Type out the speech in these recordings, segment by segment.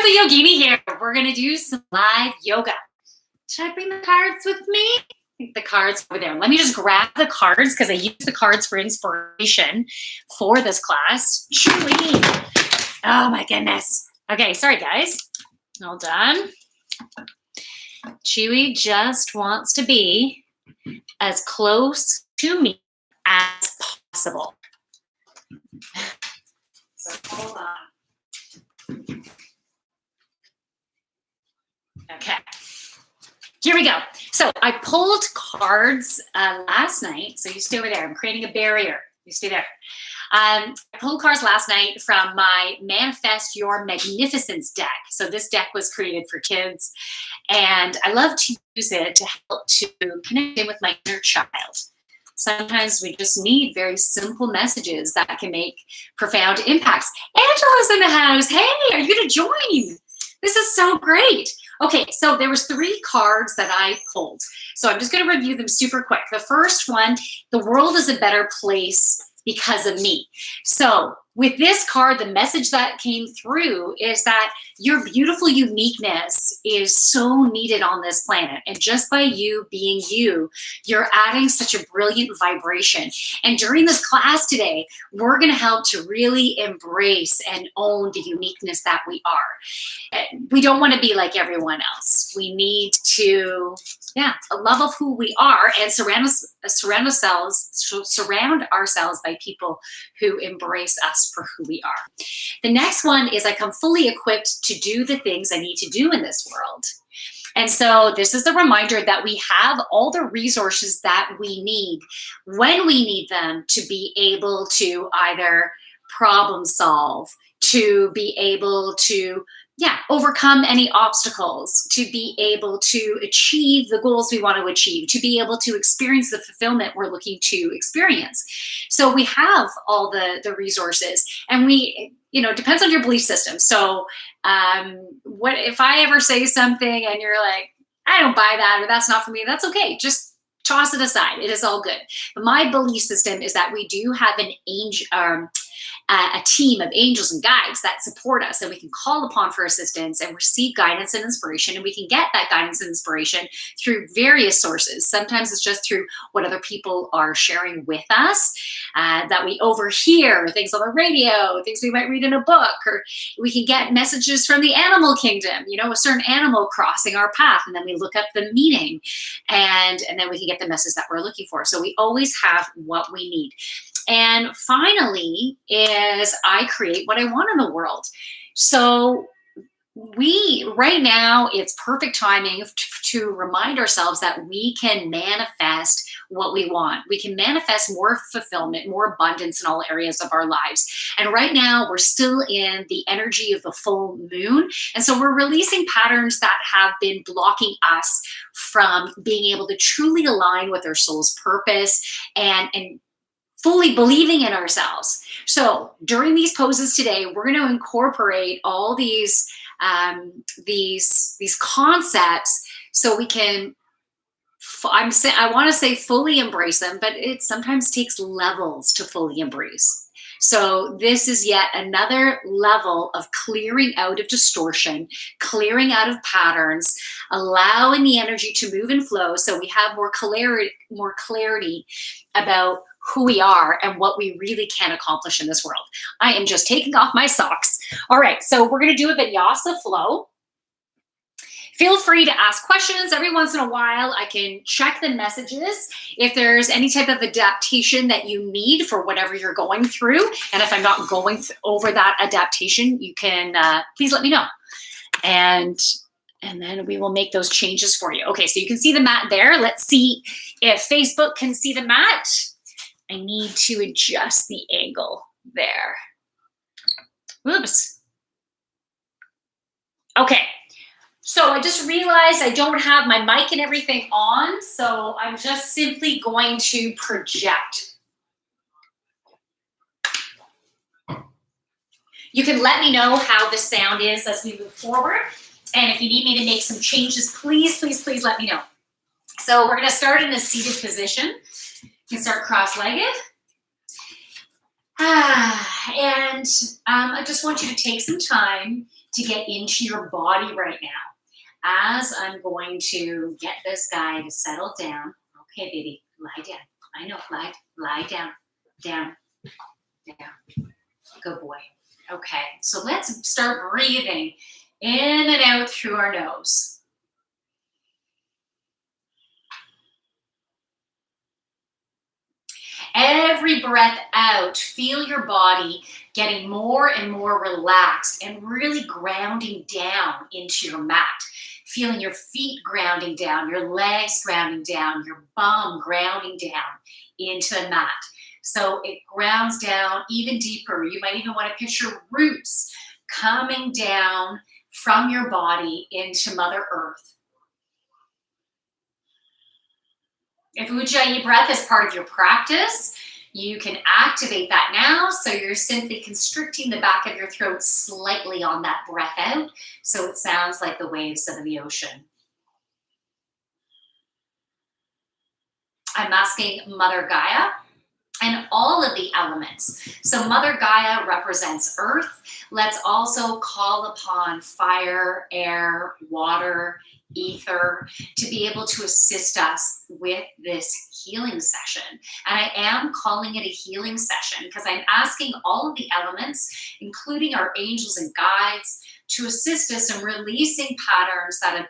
with the Yogini here. We're going to do some live yoga. Should I bring the cards with me? I think the cards over there. Let me just grab the cards because I use the cards for inspiration for this class. Chewy. Oh my goodness. Okay, sorry guys. All done. Chewy just wants to be as close to me as possible. So hold on. Okay, here we go. So I pulled cards last night. So you stay over there. I'm creating a barrier. You stay there. I pulled cards last night from my Manifest Your Magnificence deck. So this deck was created for kids, and I love to use it to help to connect in with my inner child. Sometimes we just need very simple messages that can make profound impacts. Angela's in the house. Hey, are you going to join? This is so great. Okay, so there was 3 cards that I pulled. So I'm just going to review them super quick. The first one, the world is a better place because of me. So with this card, the message that came through is that your beautiful uniqueness is so needed on this planet. And just by you being you, you're adding such a brilliant vibration. And during this class today, we're going to help to really embrace and own the uniqueness that we are. We don't want to be like everyone else. We need to, a love of who we are and surround ourselves by people who embrace us for who we are. The next one is I come fully equipped to do the things I need to do in this world. And so this is a reminder that we have all the resources that we need when we need them to be able to either problem solve, to be able to overcome any obstacles, to be able to achieve the goals we want to achieve, to be able to experience the fulfillment we're looking to experience. So we have all the resources, and we, depends on your belief system. So what if I ever say something and you're like, I don't buy that, or that's not for me, that's okay. Just toss it aside. It is all good. But my belief system is that we do have a team of angels and guides that support us, and we can call upon for assistance and receive guidance and inspiration. And we can get that guidance and inspiration through various sources. Sometimes it's just through what other people are sharing with us, that we overhear things on the radio, things we might read in a book, or we can get messages from the animal kingdom, a certain animal crossing our path, and then we look up the meaning, and then we can get the message that we're looking for. So we always have what we need. And finally is I create what I want in the world. So right now, it's perfect timing to remind ourselves that we can manifest what we want. We can manifest more fulfillment, more abundance in all areas of our lives. And right now, we're still in the energy of the full moon. And so we're releasing patterns that have been blocking us from being able to truly align with our soul's purpose and fully believing in ourselves. So during these poses today, we're going to incorporate all these concepts so we can, I want to say fully embrace them, but it sometimes takes levels to fully embrace. So this is yet another level of clearing out of distortion, clearing out of patterns, allowing the energy to move and flow so we have more clarity about who we are and what we really can accomplish in this world. I am just taking off my socks. All right, so we're going to do a vinyasa flow. Feel free to ask questions every once in a while. I can check the messages if there's any type of adaptation that you need for whatever you're going through. And if I'm not going over that adaptation, you can please let me know. And then we will make those changes for you. Okay, so you can see the mat there. Let's see if Facebook can see the mat. I need to adjust the angle there. Oops. Okay. So I just realized I don't have my mic and everything on, so I'm just simply going to project. You can let me know how the sound is as we move forward. And if you need me to make some changes, please, please, please let me know. So we're going to start in a seated position. You can start cross-legged. And I just want you to take some time to get into your body right now. As I'm going to get this guy to settle down. Okay, baby, lie down. I know, lie down, down, down. Good boy. Okay, so let's start breathing in and out through our nose. Every breath out, feel your body getting more and more relaxed and really grounding down into your mat. Feeling your feet grounding down, your legs grounding down, your bum grounding down into the mat. So it grounds down even deeper. You might even want to picture roots coming down from your body into Mother Earth. If Ujjayi Breath is part of your practice, you can activate that now. So you're simply constricting the back of your throat slightly on that breath out, so it sounds like the waves of the ocean. I'm asking Mother Gaia and all of the elements. So Mother Gaia represents earth. Let's also call upon fire, air, water, ether to be able to assist us with this healing session. And I am calling it a healing session because I'm asking all of the elements, including our angels and guides, to assist us in releasing patterns that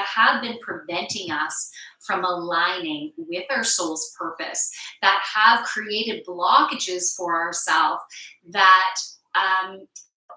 have been preventing us from aligning with our soul's purpose, that have created blockages for ourselves, that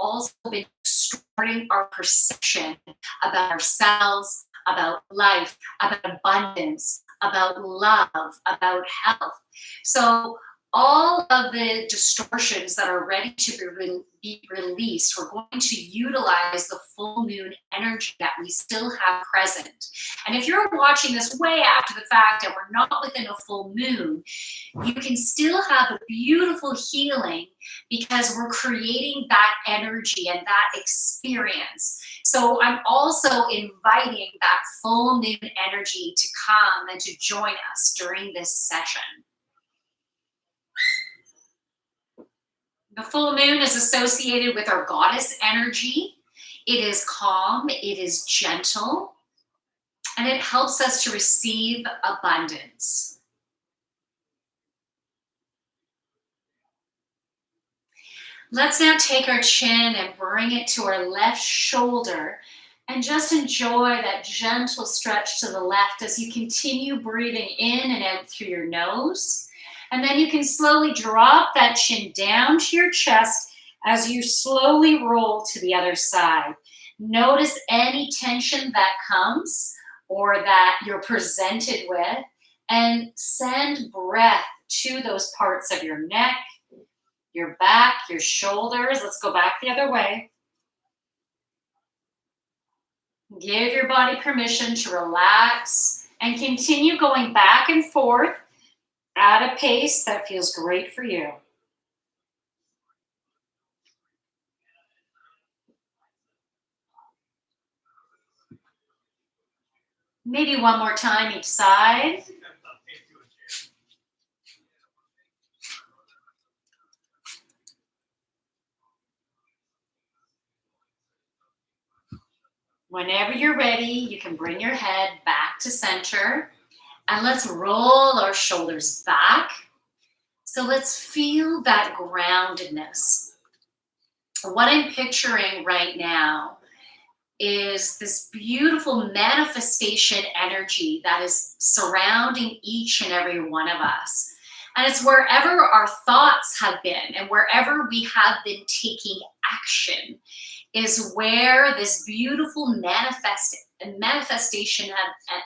also been distorting our perception about ourselves, about life, about abundance, about love, about health. So all of the distortions that are ready to be released, we're going to utilize the full moon energy that we still have present. And if you're watching this way after the fact and we're not within a full moon, you can still have a beautiful healing because we're creating that energy and that experience. So I'm also inviting that full moon energy to come and to join us during this session. The full moon is associated with our goddess energy. It is calm, it is gentle, and it helps us to receive abundance. Let's now take our chin and bring it to our left shoulder and just enjoy that gentle stretch to the left as you continue breathing in and out through your nose. And then you can slowly drop that chin down to your chest as you slowly roll to the other side. Notice any tension that comes or that you're presented with, and send breath to those parts of your neck, your back, your shoulders. Let's go back the other way. Give your body permission to relax and continue going back and forth at a pace that feels great for you. Maybe one more time each side. Whenever you're ready, you can bring your head back to center. And let's roll our shoulders back. So let's feel that groundedness. What I'm picturing right now is this beautiful manifestation energy that is surrounding each and every one of us. And it's wherever our thoughts have been and wherever we have been taking action is where this beautiful manifestation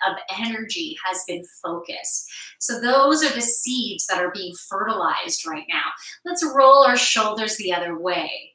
of energy has been focused. So those are the seeds that are being fertilized right now. Let's roll our shoulders the other way.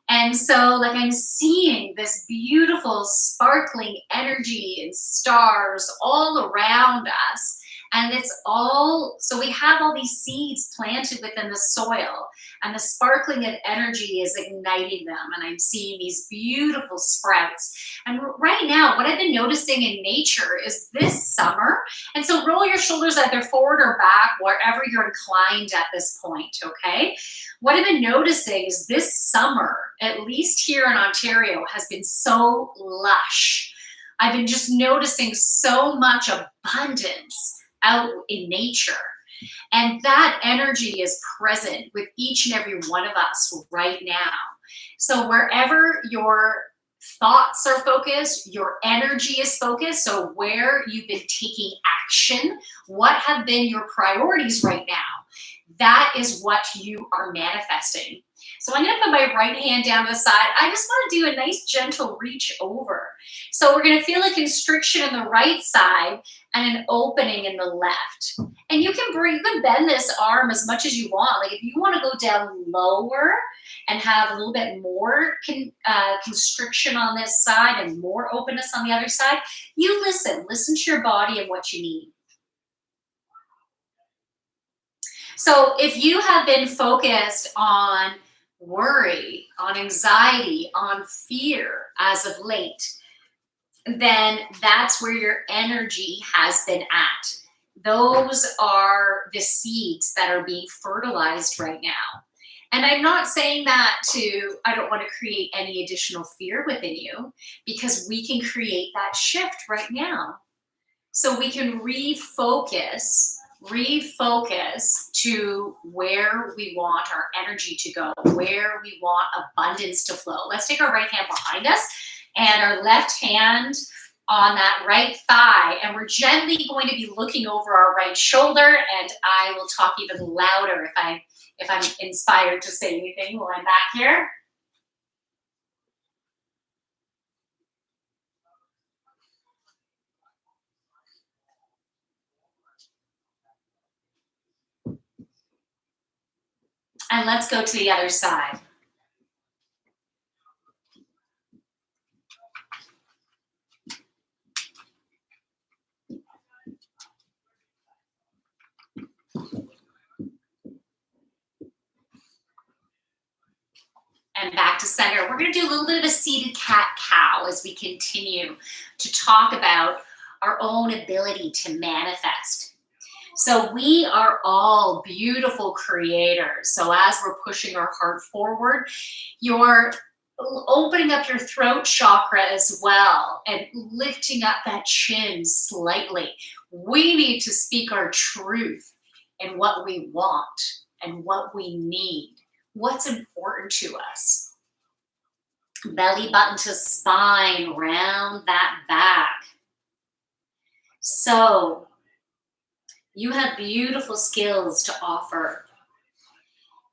And so like I'm seeing this beautiful sparkling energy and stars all around us. And it's all, so we have all these seeds planted within the soil, and the sparkling of energy is igniting them. And I'm seeing these beautiful sprouts. And right now, what I've been noticing in nature is this summer, and so roll your shoulders either forward or back, wherever you're inclined at this point, okay? What I've been noticing is this summer, at least here in Ontario, has been so lush. I've been just noticing so much abundance out in nature. And that energy is present with each and every one of us right now. So wherever your thoughts are focused, your energy is focused, so where you've been taking action, what have been your priorities right now, that is what you are manifesting. So I'm going to put my right hand down the side. I just want to do a nice gentle reach over. So we're going to feel a constriction in the right side and an opening in the left. And you can bend this arm as much as you want. Like if you want to go down lower and have a little bit more constriction on this side and more openness on the other side, you listen to your body and what you need. So if you have been focused on worry, on anxiety, on fear as of late, then that's where your energy has been at. Those are the seeds that are being fertilized right now. And I'm not saying that I don't want to create any additional fear within you, because we can create that shift right now. So we can refocus to where we want our energy to go, where we want abundance to flow. Let's take our right hand behind us and our left hand on that right thigh. And we're gently going to be looking over our right shoulder. And I will talk even louder if I'm inspired to say anything while I'm back here. And let's go to the other side. And back to center. We're going to do a little bit of a seated cat-cow as we continue to talk about our own ability to manifest. So we are all beautiful creators. So as we're pushing our heart forward, you're opening up your throat chakra as well and lifting up that chin slightly. We need to speak our truth and what we want and what we need, what's important to us. Belly button to spine, round that back. So you have beautiful skills to offer.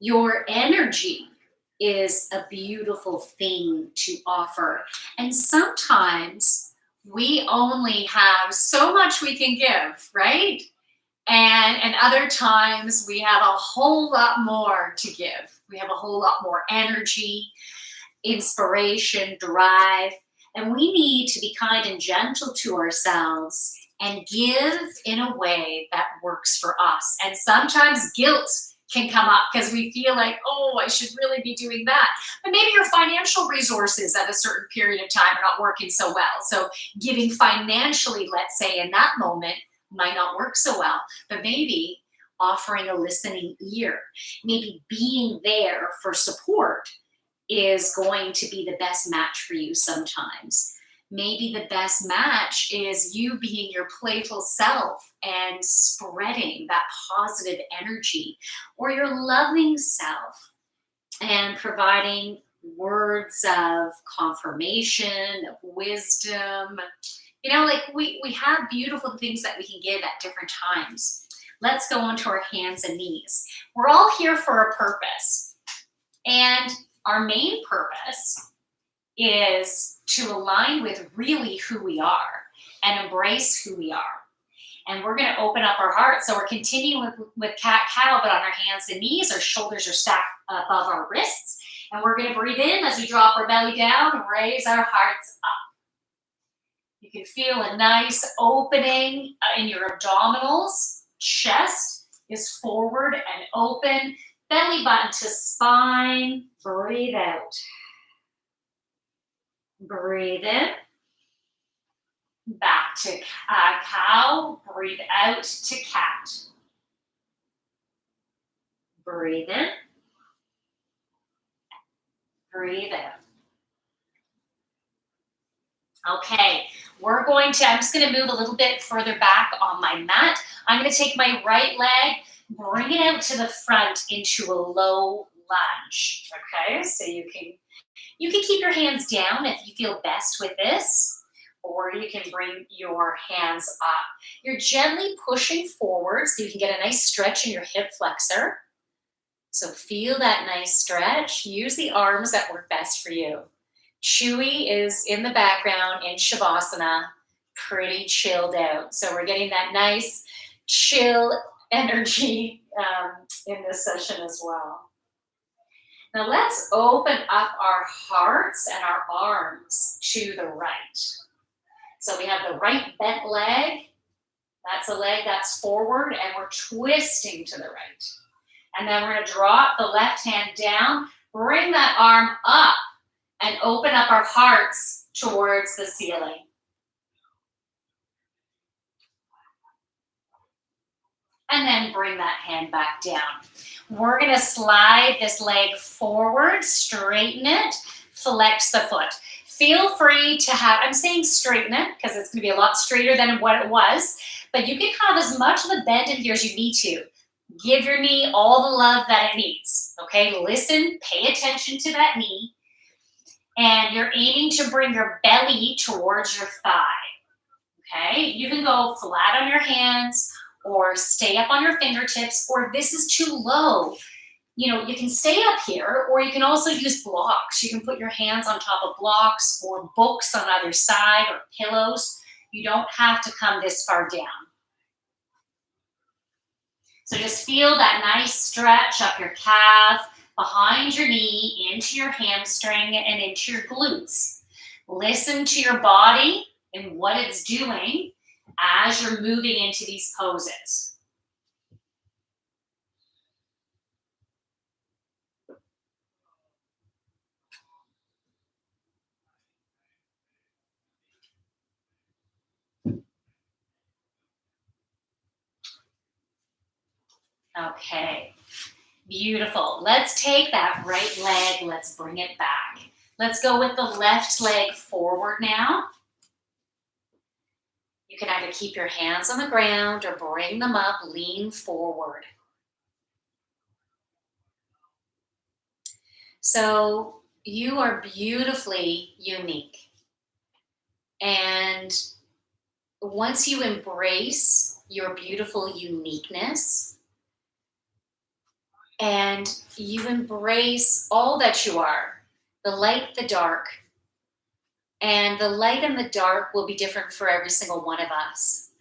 Your energy is a beautiful thing to offer. And sometimes we only have so much we can give, right? And other times we have a whole lot more to give. We have a whole lot more energy, inspiration, drive, and we need to be kind and gentle to ourselves and give in a way that works for us. And sometimes guilt can come up because we feel like, oh, I should really be doing that. But maybe your financial resources at a certain period of time are not working so well. So giving financially, let's say, in that moment might not work so well. But maybe offering a listening ear, maybe being there for support is going to be the best match for you sometimes. Maybe the best match is you being your playful self and spreading that positive energy, or your loving self and providing words of confirmation, of wisdom. You know, like we have beautiful things that we can give at different times. Let's go onto our hands and knees. We're all here for a purpose. And our main purpose is to align with really who we are and embrace who we are. And we're going to open up our heart. So we're continuing with cat-cow, but on our hands and knees. Our shoulders are stacked above our wrists. And we're going to breathe in as we drop our belly down and raise our hearts up. You can feel a nice opening in your abdominals. Chest is forward and open. Belly button to spine. Breathe out. Breathe in. Back to cow. Breathe out to cat. Breathe in. Breathe out. Okay, I'm just going to move a little bit further back on my mat. I'm going to take my right leg, bring it out to the front into a low lunge. Okay, so you can keep your hands down if you feel best with this, or you can bring your hands up. You're gently pushing forward so you can get a nice stretch in your hip flexor. So feel that nice stretch. Use the arms that work best for you. Chewy is in the background in Shavasana, pretty chilled out. So we're getting that nice chill energy in this session as well. Now let's open up our hearts and our arms to the right. So we have the right bent leg. That's a leg that's forward, and we're twisting to the right. And then we're going to drop the left hand down, bring that arm up, and open up our hearts towards the ceiling. And then bring that hand back down. We're going to slide this leg forward, straighten it, flex the foot. Feel free to I'm saying straighten it because it's going to be a lot straighter than what it was, but you can have as much of a bend in here as you need to. Give your knee all the love that it needs, okay? Listen, pay attention to that knee. And you're aiming to bring your belly towards your thigh, okay? You can go flat on your hands or stay up on your fingertips, or if this is too low, you can stay up here, or you can also use blocks. You can put your hands on top of blocks or books on either side or pillows. You don't have to come this far down. So just feel that nice stretch up your calf, behind your knee, into your hamstring, and into your glutes. Listen to your body and what it's doing as you're moving into these poses. Okay. Beautiful. Let's take that right leg. Let's bring it back. Let's go with the left leg forward now. You can either keep your hands on the ground or bring them up, lean forward. So you are beautifully unique. And once you embrace your beautiful uniqueness, and you embrace all that you are, the light, the dark. And the light and the dark will be different for every single one of us.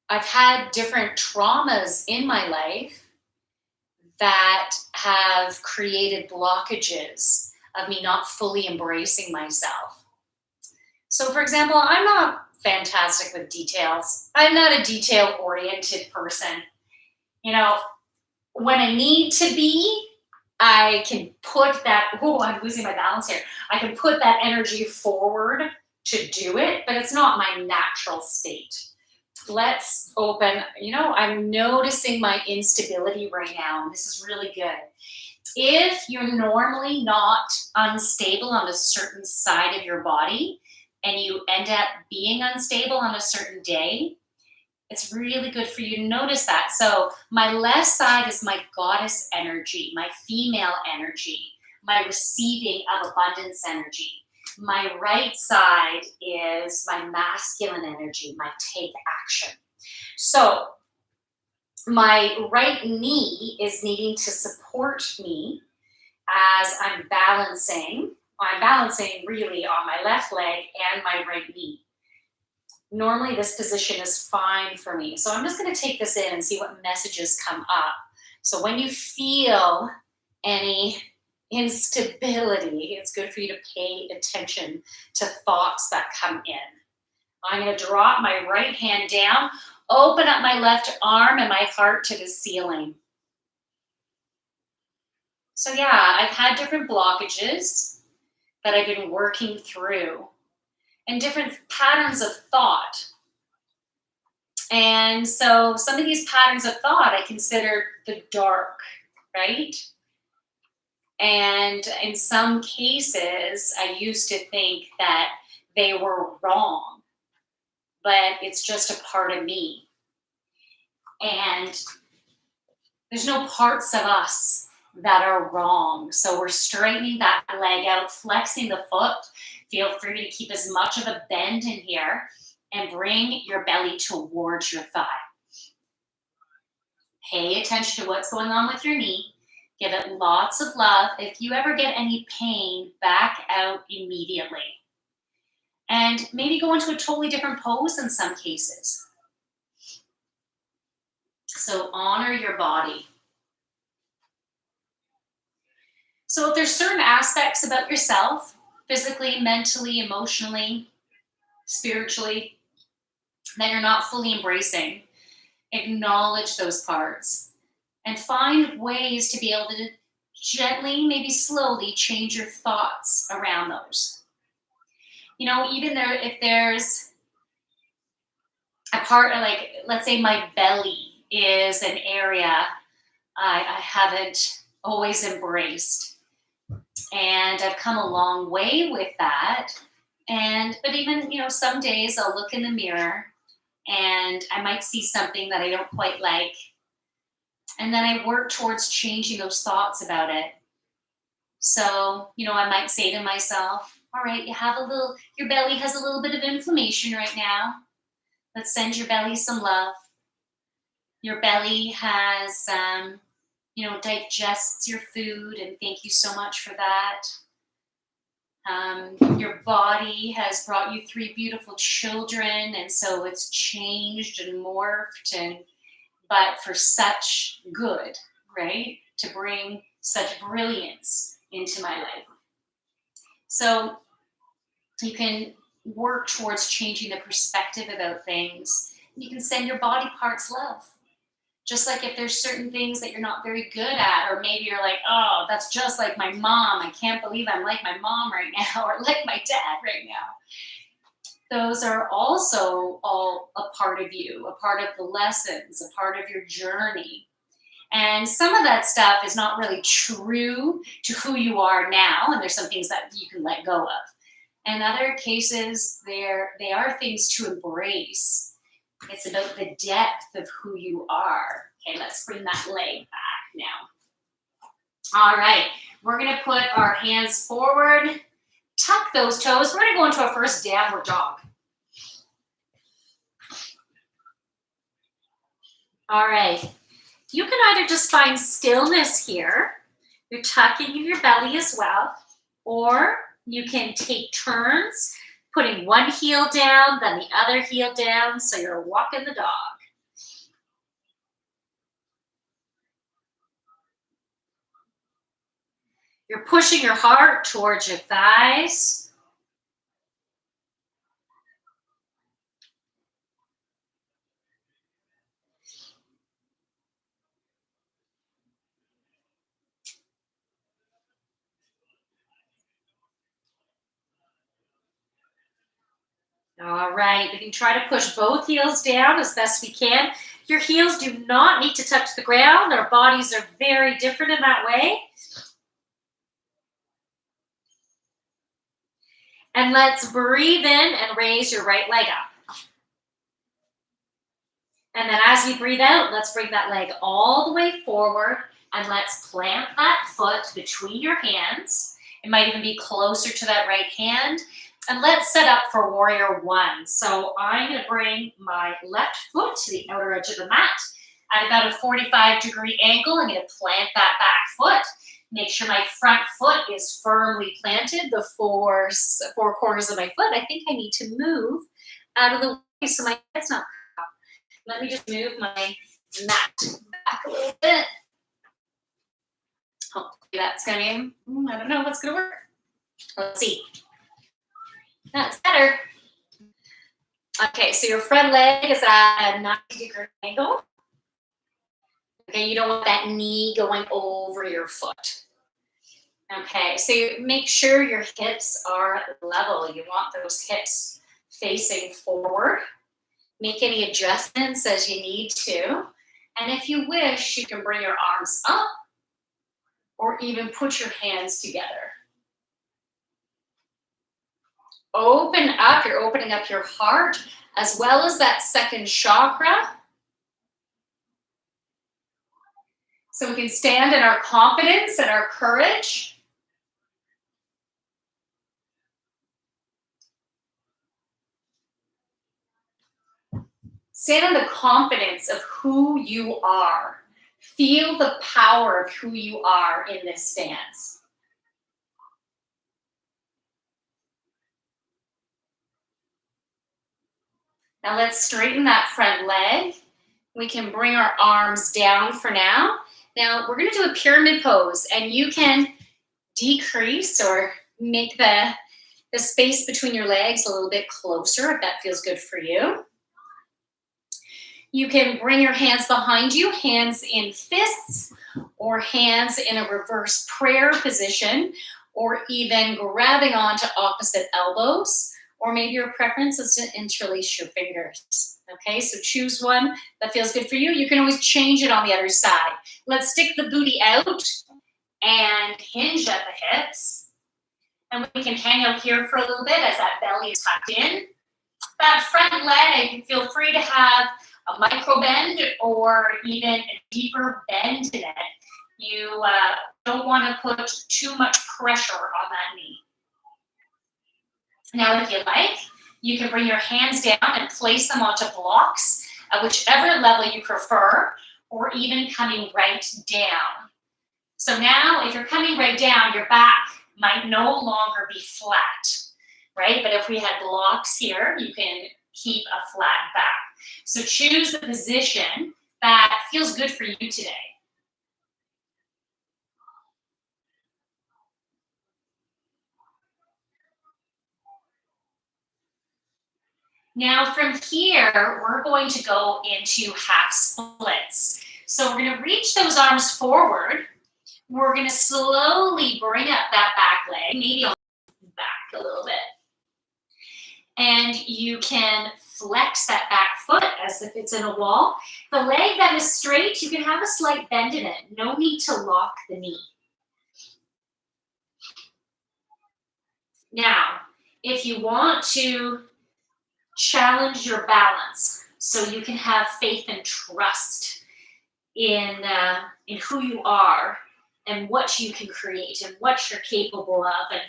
I've had different traumas in my life that have created blockages of me not fully embracing myself. So for example, I'm not fantastic with details. I'm not a detail-oriented person. When I need to be, I can put that, I'm losing my balance here. I can put that energy forward to do it, but it's not my natural state. Let's open, I'm noticing my instability right now, and this is really good. If you're normally not unstable on a certain side of your body, and you end up being unstable on a certain day, it's really good for you to notice that. So my left side is my goddess energy, my female energy, my receiving of abundance energy. My right side is my masculine energy, my take action. So my right knee is needing to support me as I'm balancing. I'm balancing really on my left leg and my right knee. Normally this position is fine for me. So I'm just going to take this in and see what messages come up. So when you feel any, instability, it's good for you to pay attention to thoughts that come in. I'm going to drop my right hand down, open up my left arm and my heart to the ceiling. So yeah, I've had different blockages that I've been working through and different patterns of thought. And so some of these patterns of thought I consider the dark, right? And in some cases, I used to think that they were wrong, but it's just a part of me. And there's no parts of us that are wrong. So we're straightening that leg out, flexing the foot. Feel free to keep as much of a bend in here and bring your belly towards your thigh. Pay attention to what's going on with your knee. Give it lots of love. If you ever get any pain, back out immediately. And maybe go into a totally different pose in some cases. So honor your body. So if there's certain aspects about yourself, physically, mentally, emotionally, spiritually, that you're not fully embracing, acknowledge those parts and find ways to be able to gently, maybe slowly change your thoughts around those. You know, even there, if there's a part of, like, let's say my belly is an area I haven't always embraced. And I've come a long way with that. But even, you know, some days I'll look in the mirror and I might see something that I don't quite like. And then I work towards changing those thoughts about it. So, you know, I might say to myself, all right, your belly has a little bit of inflammation right now. Let's send your belly some love. Your belly has, digests your food, and thank you so much for that. Your body has brought you 3 beautiful children, and so it's changed and morphed, but for such good, right? To bring such brilliance into my life. So you can work towards changing the perspective about things. You can send your body parts love. Just like if there's certain things that you're not very good at, or maybe you're like, oh, that's just like my mom. I can't believe I'm like my mom right now, or like my dad right now. Those are also all a part of you, a part of the lessons, a part of your journey. And some of that stuff is not really true to who you are now, and there's some things that you can let go of. In other cases, they are things to embrace. It's about the depth of who you are. Okay, let's bring that leg back now. All right, we're going to put our hands forward, tuck those toes. We're going to go into our first downward dog. All right, you can either just find stillness here. You're tucking in your belly as well, or you can take turns, putting one heel down, then the other heel down, so you're walking the dog. You're pushing your heart towards your thighs. All right, we can try to push both heels down as best we can. Your heels do not need to touch the ground. Our bodies are very different in that way. And let's breathe in and raise your right leg up. And then as we breathe out, let's bring that leg all the way forward, and let's plant that foot between your hands. It might even be closer to that right hand. And let's set up for warrior 1. So I'm going to bring my left foot to the outer edge of the mat. At about a 45-degree angle, I'm going to plant that back foot. Make sure my front foot is firmly planted, the four corners of my foot. I think I need to move out of the way so my head's not up. Let me just move my mat back a little bit. Hopefully that's going to be, I don't know what's going to work. Let's see. That's better. Okay, so your front leg is at a 90-degree angle. Okay, you don't want that knee going over your foot. Okay, so you make sure your hips are level. You want those hips facing forward. Make any adjustments as you need to. And if you wish, you can bring your arms up or even put your hands together. Open up, you're opening up your heart as well as that second chakra. So we can stand in our confidence and our courage. Stand in the confidence of who you are. Feel the power of who you are in this stance. Now let's straighten that front leg. We can bring our arms down for now. Now we're going to do a pyramid pose, and you can decrease or make the space between your legs a little bit closer if that feels good for you. You can bring your hands behind you, hands in fists, or hands in a reverse prayer position, or even grabbing onto opposite elbows, or maybe your preference is to interlace your fingers. Okay, so choose one that feels good for you. You can always change it on the other side. Let's stick the booty out and hinge at the hips. And we can hang out here for a little bit as that belly is tucked in. That front leg, feel free to have a micro bend or even a deeper bend in it. You don't want to put too much pressure on that knee. Now, if you like, you can bring your hands down and place them onto blocks at whichever level you prefer, or even coming right down. So now, if you're coming right down, your back might no longer be flat, right? But if we had blocks here, you can keep a flat back. So choose the position that feels good for you today. Now from here, we're going to go into half splits. So we're going to reach those arms forward. We're going to slowly bring up that back leg, maybe on back a little bit. And you can flex that back foot as if it's in a wall. The leg that is straight, you can have a slight bend in it. No need to lock the knee. Now, if you want to challenge your balance so you can have faith and trust in who you are and what you can create and what you're capable of, and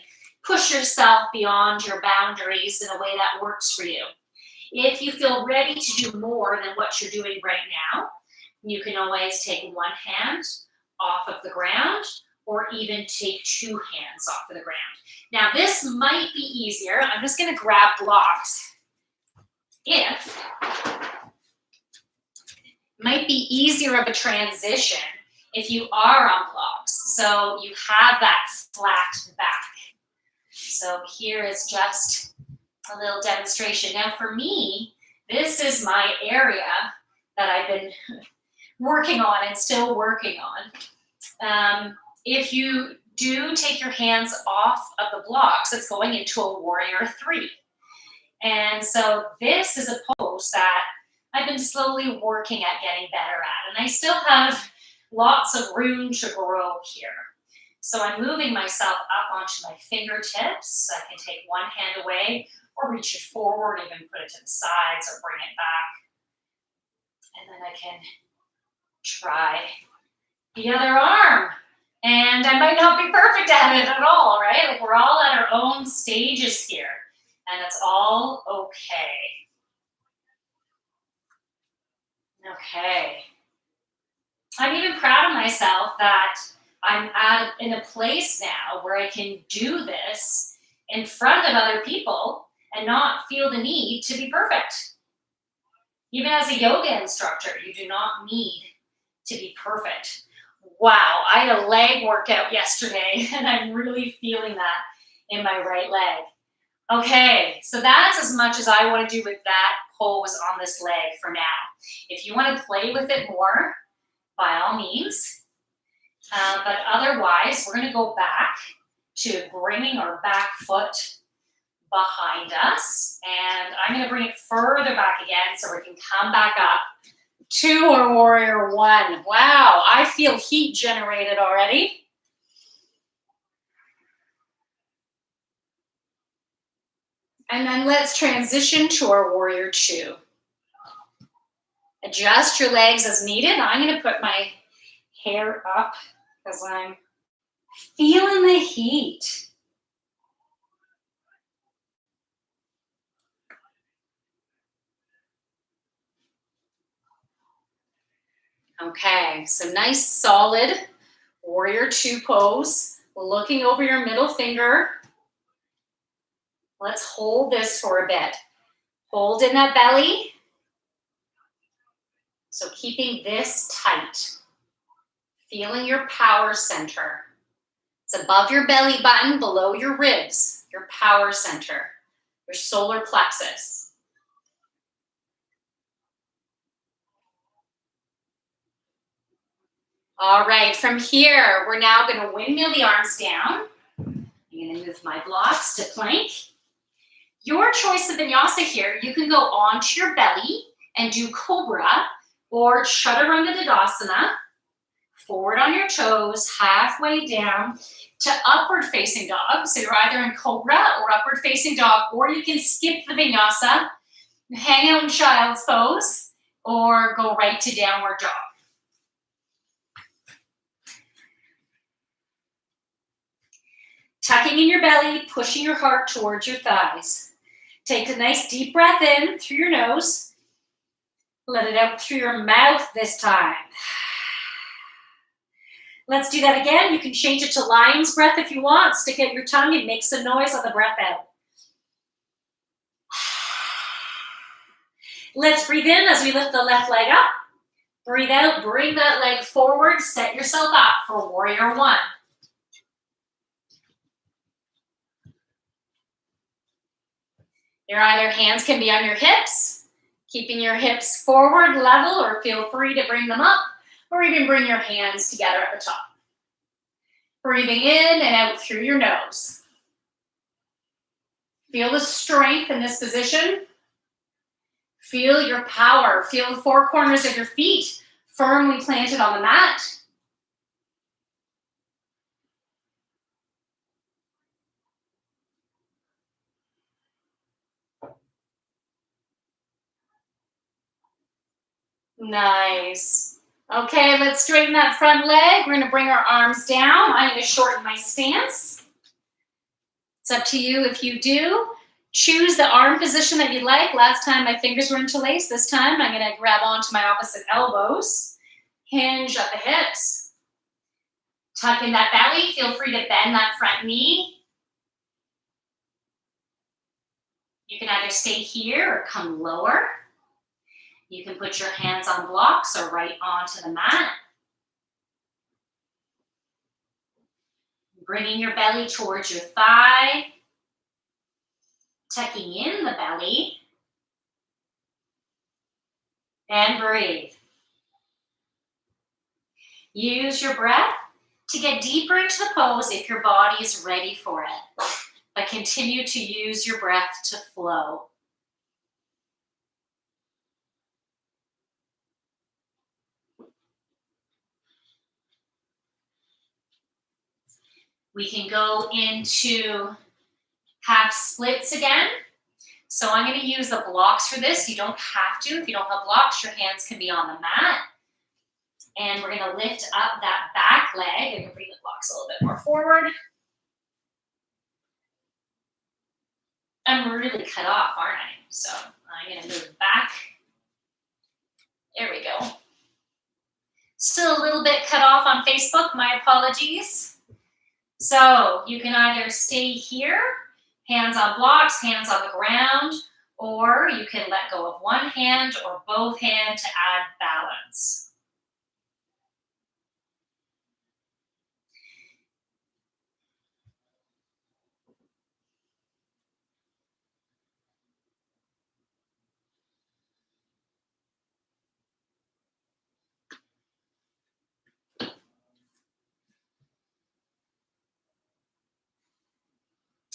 push yourself beyond your boundaries in a way that works for you. If you feel ready to do more than what you're doing right now, you can always take one hand off of the ground or even take two hands off of the ground. Now this might be easier. I'm just going to grab blocks. Might be easier of a transition if you are on blocks. So you have that flat back. So here is just a little demonstration. Now for me, this is my area that I've been working on and still working on. If you do take your hands off of the blocks, it's going into a warrior 3. And so this is a pose that I've been slowly working at getting better at. And I still have lots of room to grow here. So I'm moving myself up onto my fingertips. I can take one hand away or reach it forward, even put it to the sides or bring it back. And then I can try the other arm. And I might not be perfect at it at all, right? Like we're all at our own stages here. And it's all okay. Okay. I'm even proud of myself that I'm in a place now where I can do this in front of other people and not feel the need to be perfect. Even as a yoga instructor, you do not need to be perfect. Wow, I had a leg workout yesterday and I'm really feeling that in my right leg. Okay, so that's as much as I want to do with that pose on this leg for now. If you want to play with it more, by all means. But otherwise, we're going to go back to bringing our back foot behind us. And I'm going to bring it further back again so we can come back up to our warrior one. Wow, I feel heat generated already. And then let's transition to our warrior two. Adjust your legs as needed. I'm going to put my hair up because I'm feeling the heat. Okay, so nice solid warrior two pose, looking over your middle finger. Let's hold this for a bit. Hold in that belly. So keeping this tight. Feeling your power center. It's above your belly button, below your ribs, your power center, your solar plexus. All right, from here, we're now going to windmill the arms down. I'm going to move my blocks to plank. Your choice of vinyasa here, you can go onto your belly and do cobra or chaturanga dandasana, forward on your toes, halfway down to upward facing dog. So you're either in cobra or upward facing dog, or you can skip the vinyasa, hang out in child's pose, or go right to downward dog. Tucking in your belly, pushing your heart towards your thighs. Take a nice deep breath in through your nose. Let it out through your mouth this time. Let's do that again. You can change it to lion's breath if you want. Stick out your tongue and make some noise on the breath out. Let's breathe in as we lift the left leg up. Breathe out, bring that leg forward. Set yourself up for warrior one. Your either hands can be on your hips, keeping your hips forward, level, or feel free to bring them up, or even bring your hands together at the top. Breathing in and out through your nose. Feel the strength in this position. Feel your power. Feel the four corners of your feet firmly planted on the mat. Nice. Okay, let's straighten that front leg. We're going to bring our arms down. I'm going to shorten my stance. It's up to you if you do. Choose the arm position that you like. Last time my fingers were interlaced. This time I'm going to grab onto my opposite elbows. Hinge at the hips. Tuck in that belly. Feel free to bend that front knee. You can either stay here or come lower. You can put your hands on blocks or right onto the mat. Bringing your belly towards your thigh. Tucking in the belly. And breathe. Use your breath to get deeper into the pose if your body is ready for it. But continue to use your breath to flow. We can go into half splits again. So I'm going to use the blocks for this. You don't have to. If you don't have blocks, your hands can be on the mat. And we're going to lift up that back leg. I'm going to bring the blocks a little bit more forward. I'm really cut off, aren't I? So I'm going to move back. There we go. Still a little bit cut off on Facebook. My apologies. So you can either stay here, hands on blocks, hands on the ground, or you can let go of one hand or both hands to add balance.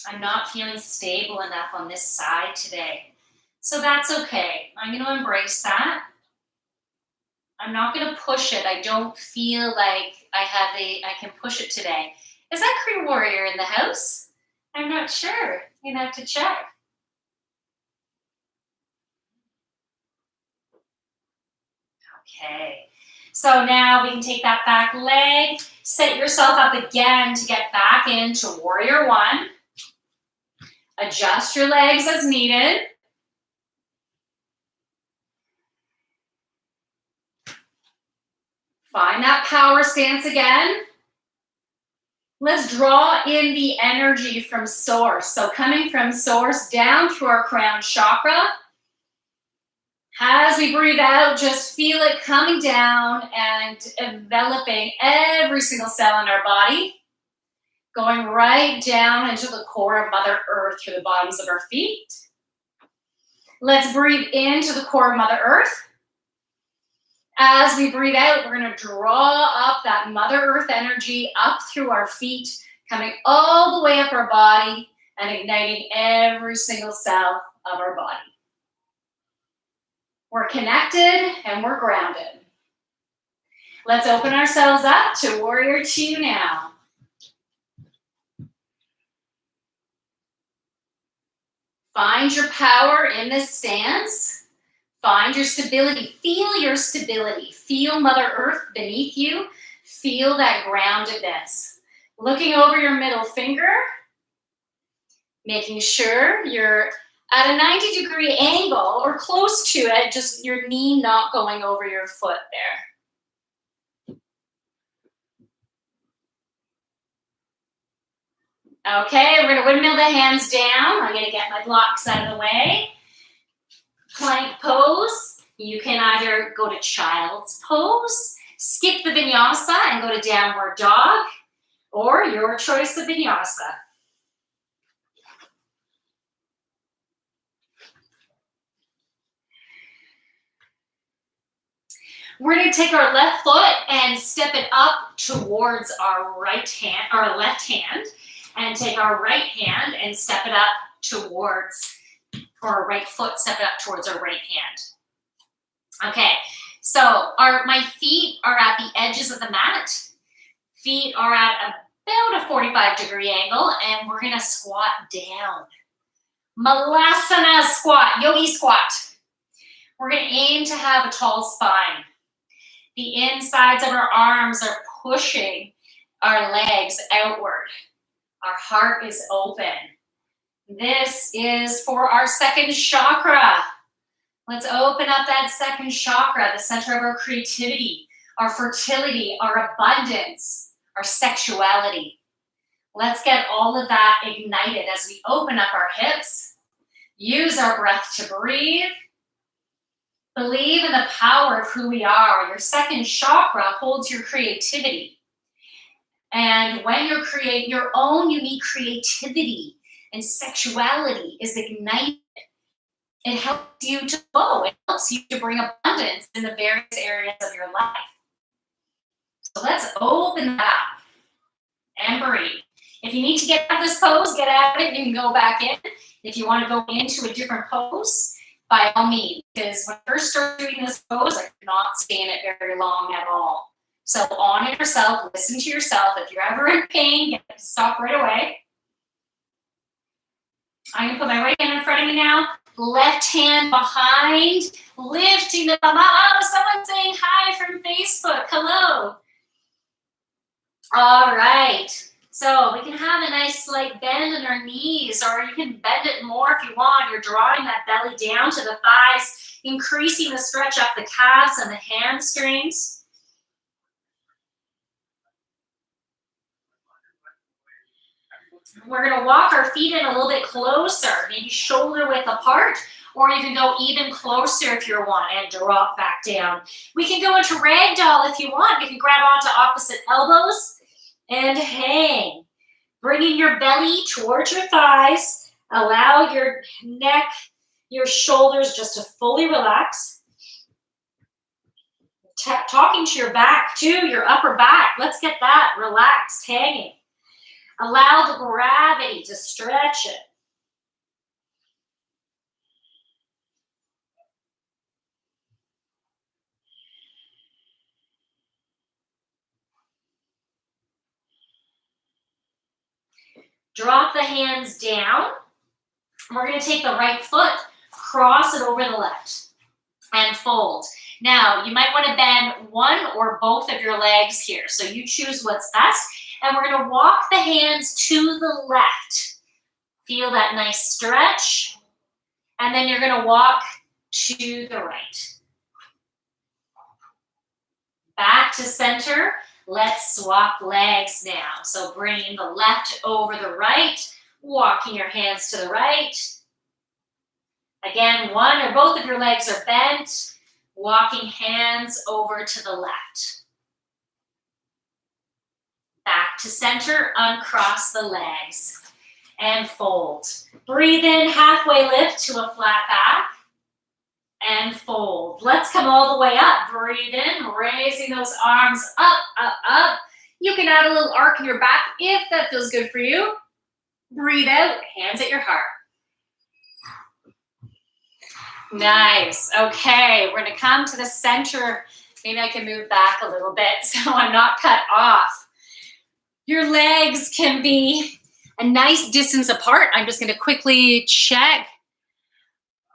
I'm not feeling stable enough on this side today. So that's okay. I'm going to embrace that. I'm not going to push it. I don't feel like I can push it today. Is that Cree Warrior in the house? I'm not sure. You have to check. Okay. So now we can take that back leg, set yourself up again to get back into Warrior One. Adjust your legs as needed. Find that power stance again. Let's draw in the energy from source. So coming from source down through our crown chakra. As we breathe out, just feel it coming down and enveloping every single cell in our body. Going right down into the core of Mother Earth through the bottoms of our feet. Let's breathe into the core of Mother Earth. As we breathe out, we're going to draw up that Mother Earth energy up through our feet, coming all the way up our body and igniting every single cell of our body. We're connected and we're grounded. Let's open ourselves up to Warrior Two now. Find your power in this stance. Find your stability. Feel your stability. Feel Mother Earth beneath you. Feel that groundedness. Looking over your middle finger. Making sure you're at a 90-degree angle or close to it, just your knee not going over your foot there. Okay, we're gonna windmill the hands down. I'm gonna get my blocks out of the way. Plank pose. You can either go to child's pose, skip the vinyasa and go to downward dog, or your choice of vinyasa. We're going to take our left foot and step it up towards our right hand, our left hand, and take our right hand and step it up towards, or our right foot, step it up towards our right hand. Okay, so my feet are at the edges of the mat. Feet are at about a 45-degree angle, and we're going to squat down. Malasana squat, yogi squat. We're going to aim to have a tall spine. The insides of our arms are pushing our legs outward. Our heart is open. This is for our second chakra. Let's open up that second chakra, the center of our creativity, our fertility, our abundance, our sexuality. Let's get all of that ignited as we open up our hips. Use our breath to breathe. Believe in the power of who we are. Your second chakra holds your creativity. And when you create your own unique creativity and sexuality is ignited, it helps you to flow. It helps you to bring abundance in the various areas of your life. So let's open that up and breathe. If you need to get out of this pose, get out of it. You can go back in. If you want to go into a different pose, by all means, because when I first started doing this pose, I could not stay in it very long at all. So honor yourself, listen to yourself. If you're ever in pain, you have to stop right away. I'm going to put my right hand in front of me now. Left hand behind, lifting the thumb up. Oh, someone's saying hi from Facebook. Hello. All right. So we can have a nice slight bend in our knees, or you can bend it more if you want. You're drawing that belly down to the thighs, increasing the stretch up the calves and the hamstrings. We're going to walk our feet in a little bit closer, maybe shoulder width apart, or you can go even closer if you want and drop back down. We can go into ragdoll if you want. You can grab onto opposite elbows and hang. Bringing your belly towards your thighs. Allow your neck, your shoulders just to fully relax. Talking to your back too, your upper back. Let's get that relaxed, hanging. Allow the gravity to stretch it. Drop the hands down. We're going to take the right foot, cross it over the left, and fold. Now, you might want to bend one or both of your legs here. So you choose what's best. And we're going to walk the hands to the left. Feel that nice stretch. And then you're going to walk to the right. Back to center. Let's swap legs now. So bringing the left over the right, walking your hands to the right. Again, one or both of your legs are bent, walking hands over to the left. Back to center, uncross the legs and fold. Breathe in, halfway lift to a flat back and fold. Let's come all the way up. Breathe in, raising those arms up, up, up. You can add a little arc in your back if that feels good for you. Breathe out, hands at your heart. Nice. Okay, we're going to come to the center. Maybe I can move back a little bit so I'm not cut off. Your legs can be a nice distance apart. I'm just going to quickly check.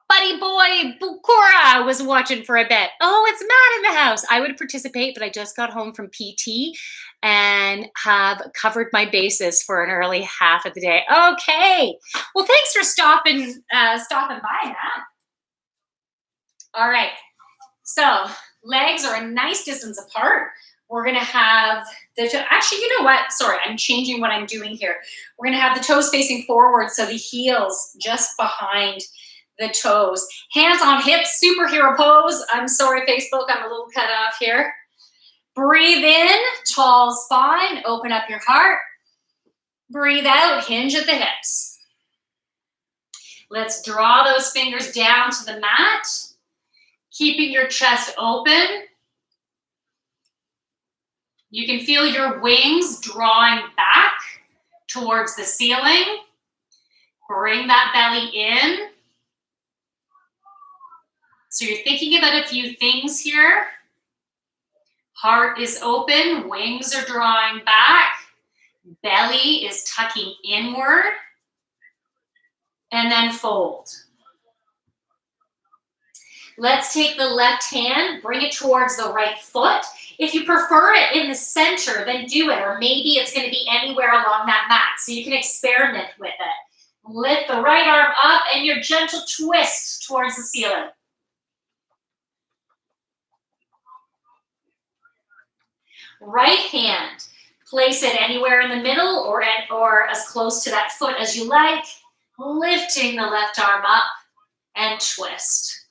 Buddy boy Bukura was watching for a bit. Oh, it's Matt in the house. I would participate, but I just got home from PT and have covered my bases for an early half of the day. Okay. Well, thanks for stopping by, Matt. All right. So legs are a nice distance apart. We're going to have actually, you know what? Sorry, I'm changing what I'm doing here. We're going to have the toes facing forward, so the heels just behind the toes. Hands on hips, superhero pose. I'm sorry, Facebook, I'm a little cut off here. Breathe in, tall spine, open up your heart. Breathe out, hinge at the hips. Let's draw those fingers down to the mat, keeping your chest open. You can feel your wings drawing back towards the ceiling. Bring that belly in. So you're thinking about a few things here. Heart is open, wings are drawing back, belly is tucking inward, and then fold. Let's take the left hand, bring it towards the right foot. If you prefer it in the center, then do it, or maybe it's going to be anywhere along that mat, so you can experiment with it. Lift the right arm up and your gentle twist towards the ceiling. Right hand, place it anywhere in the middle or as close to that foot as you like. Lifting the left arm up and twist.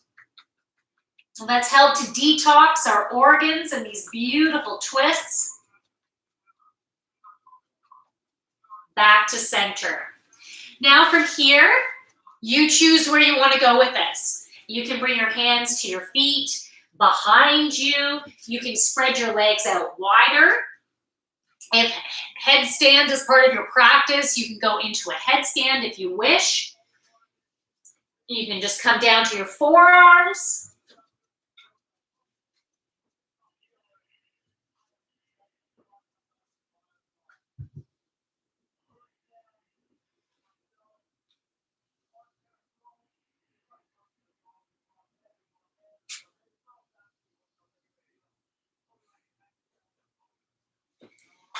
Let's help to detox our organs and these beautiful twists. Back to center. Now from here, you choose where you want to go with this. You can bring your hands to your feet, behind you. You can spread your legs out wider. If headstand is part of your practice, you can go into a headstand if you wish. You can just come down to your forearms.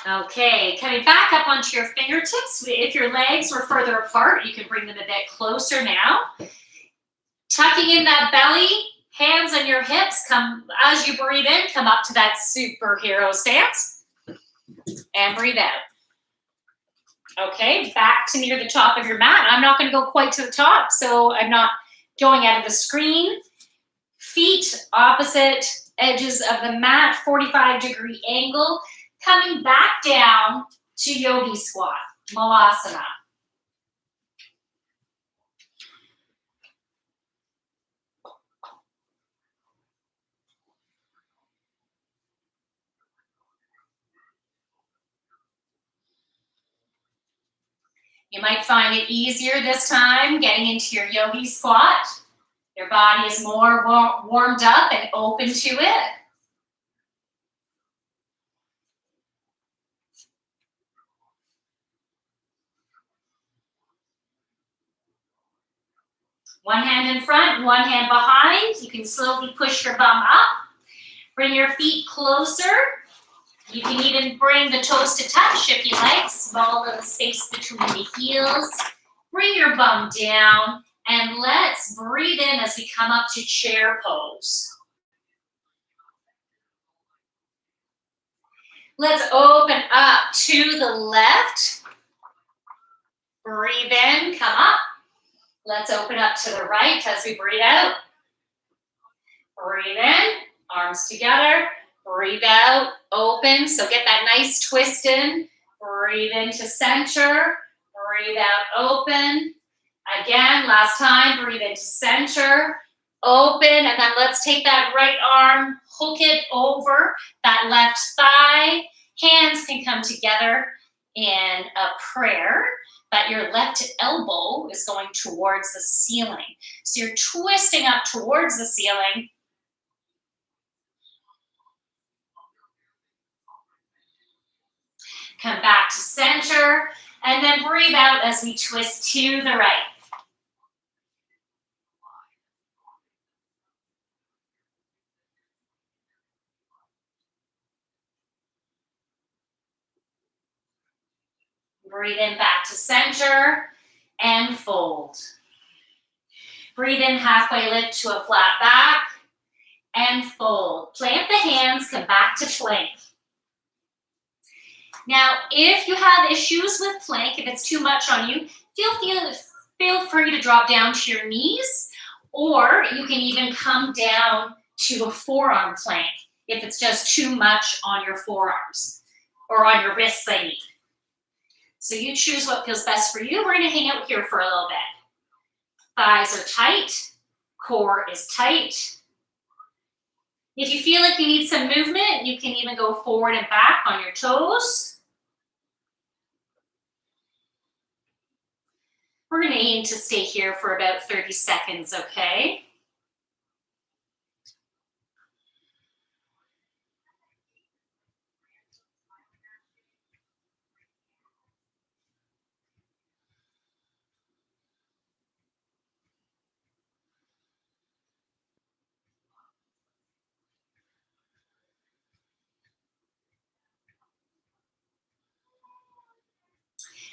Okay, coming back up onto your fingertips. If your legs were further apart, you can bring them a bit closer now. Tucking in that belly, hands on your hips. Come as you breathe in, come up to that superhero stance. And breathe out. Okay, back to near the top of your mat. I'm not going to go quite to the top, so I'm not going out of the screen. Feet opposite edges of the mat, 45-degree angle. Coming back down to Yogi squat, Malasana. You might find it easier this time getting into your yogi squat. Your body is more warmed up and open to it. One hand in front, one hand behind. You can slowly push your bum up. Bring your feet closer. You can even bring the toes to touch if you like. Small little space between the heels. Bring your bum down and let's breathe in as we come up to chair pose. Let's open up to the left. Breathe in, come up. Let's open up to the right as we breathe out. Breathe in, arms together. Breathe out, open. So get that nice twist in. Breathe into center. Breathe out, open. Again, last time, breathe into center. Open, and then let's take that right arm, hook it over that left thigh. Hands can come together in a prayer, but your left elbow is going towards the ceiling. So you're twisting up towards the ceiling. Come back to center, and then breathe out as we twist to the right. Breathe in back to center and fold. Breathe in, halfway lift to a flat back and fold. Plant the hands, come back to plank. Now, if you have issues with plank, if it's too much on you, feel free to drop down to your knees, or you can even come down to a forearm plank if it's just too much on your forearms or on your wrists, I mean. So you choose what feels best for you. We're going to hang out here for a little bit. Thighs are tight, core is tight. If you feel like you need some movement, you can even go forward and back on your toes. We're going to aim to stay here for about 30 seconds, okay?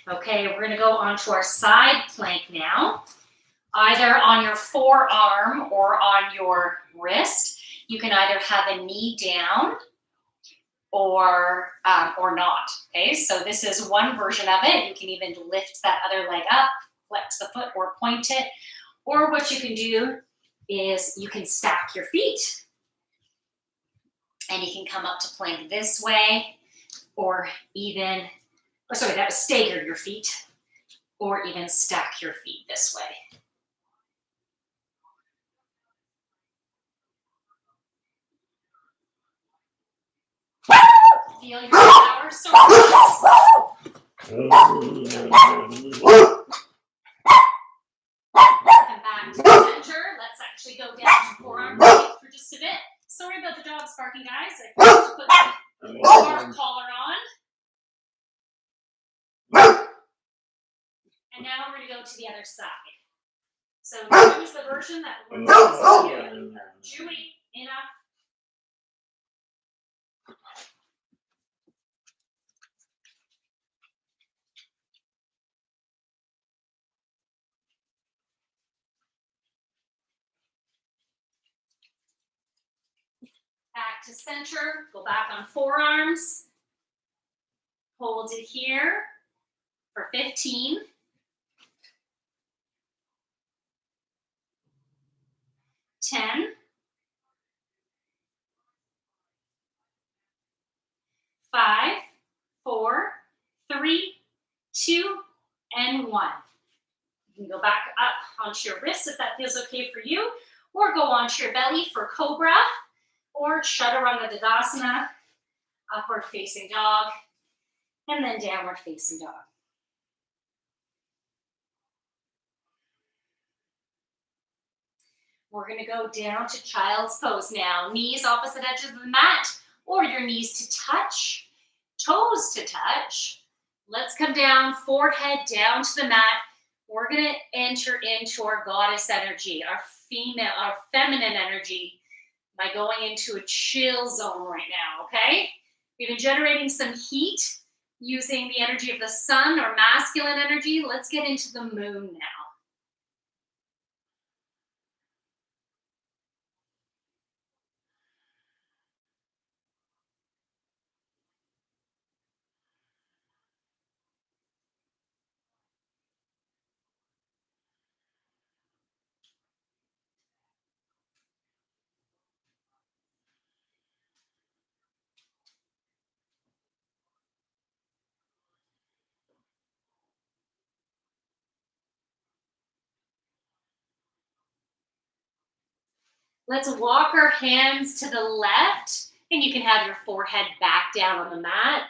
Okay, we're going to go onto our side plank now. Either on your forearm or on your wrist. You can either have a knee down or not. Okay, so this is one version of it. You can even lift that other leg up, flex the foot or point it. Or what you can do is you can stack your feet. And you can come up to plank this way, or even, that was stagger your feet, or even stack your feet this way. Feel your power source. Come back to the center. Let's actually go down to forearm plank for just a bit. Sorry about the dogs barking, guys. I forgot to put the dog collar on. And now we're going to go to the other side. So choose the version that works best for you. Chewy, enough. Back to center, go back on forearms. Hold it here for 15. 10. 5, 4, 3, 2, and 1. You can go back up onto your wrists if that feels okay for you, or go onto your belly for Cobra, or Chaturanga Dandasana, upward facing dog, and then downward facing dog. We're going to go down to child's pose now. Knees opposite edges of the mat, or your knees to touch, toes to touch. Let's come down, forehead down to the mat. We're going to enter into our goddess energy, our female, our feminine energy by going into a chill zone right now, okay? We've been generating some heat using the energy of the sun or masculine energy. Let's get into the moon now. Let's walk our hands to the left, and you can have your forehead back down on the mat.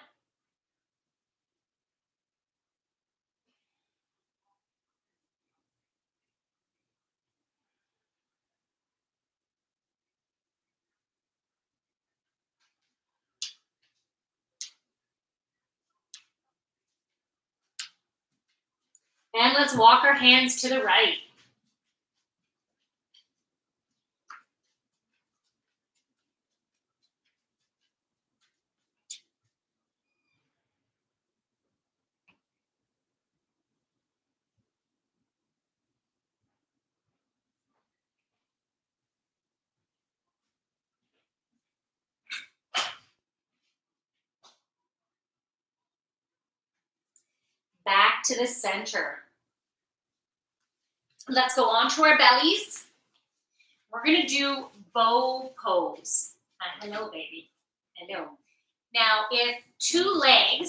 And let's walk our hands to the right. Back to the center. Let's go onto our bellies. We're going to do bow pose. Hello, baby. Hello. Now, if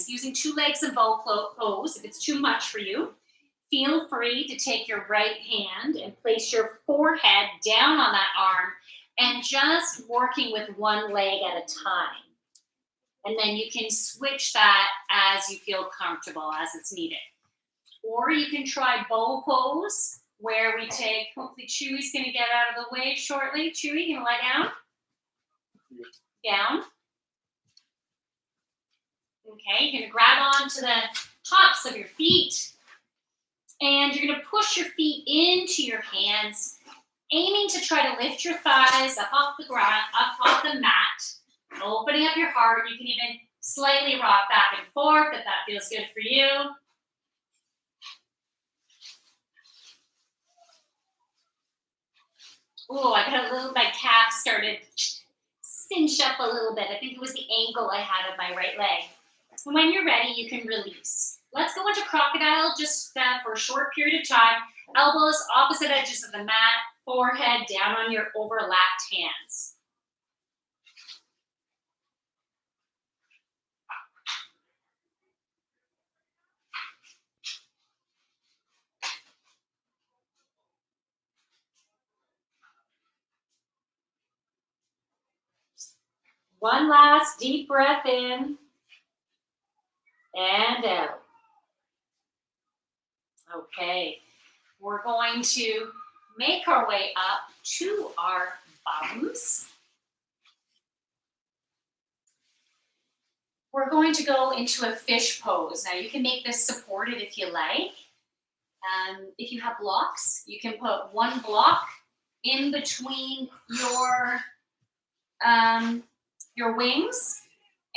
using two legs in bow pose, if it's too much for you, feel free to take your right hand and place your forehead down on that arm and just working with one leg at a time. And then you can switch that as you feel comfortable, as it's needed. Or you can try bow pose, where we take, hopefully Chewy's going to get out of the way shortly. Chewy, you going to lie down? Down. Okay, you're going to grab onto the tops of your feet. And you're going to push your feet into your hands, aiming to try to lift your thighs up off the ground, up off the mat, opening up your heart. You can even slightly rock back and forth if that feels good for you. Oh, I got my calf started cinch up a little bit. I think it was the angle I had of my right leg. And when you're ready, you can release. Let's go into crocodile just for a short period of time. Elbows opposite edges of the mat, forehead down on your overlapped hands. One last deep breath in and out. Okay, we're going to make our way up to our bums. We're going to go into a fish pose. Now you can make this supported if you like. If you have blocks, you can put one block in between your wings,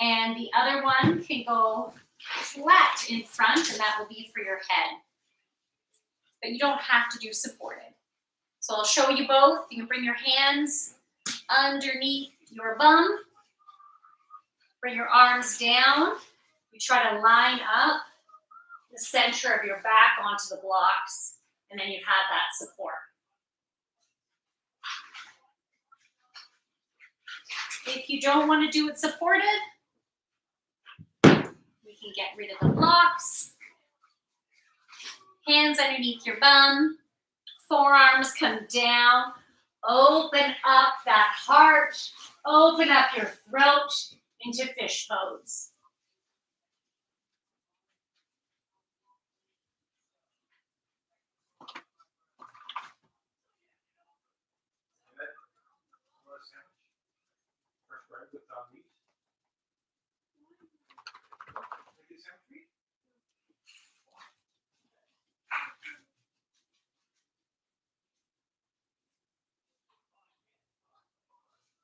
and the other one can go flat in front, and that will be for your head. But you don't have to do supported. So I'll show you both. You can bring your hands underneath your bum. Bring your arms down. You try to line up the center of your back onto the blocks, and then you have that support. If you don't want to do it supported, we can get rid of the blocks. Hands underneath your bum. Forearms come down. Open up that heart. Open up your throat into fish pose.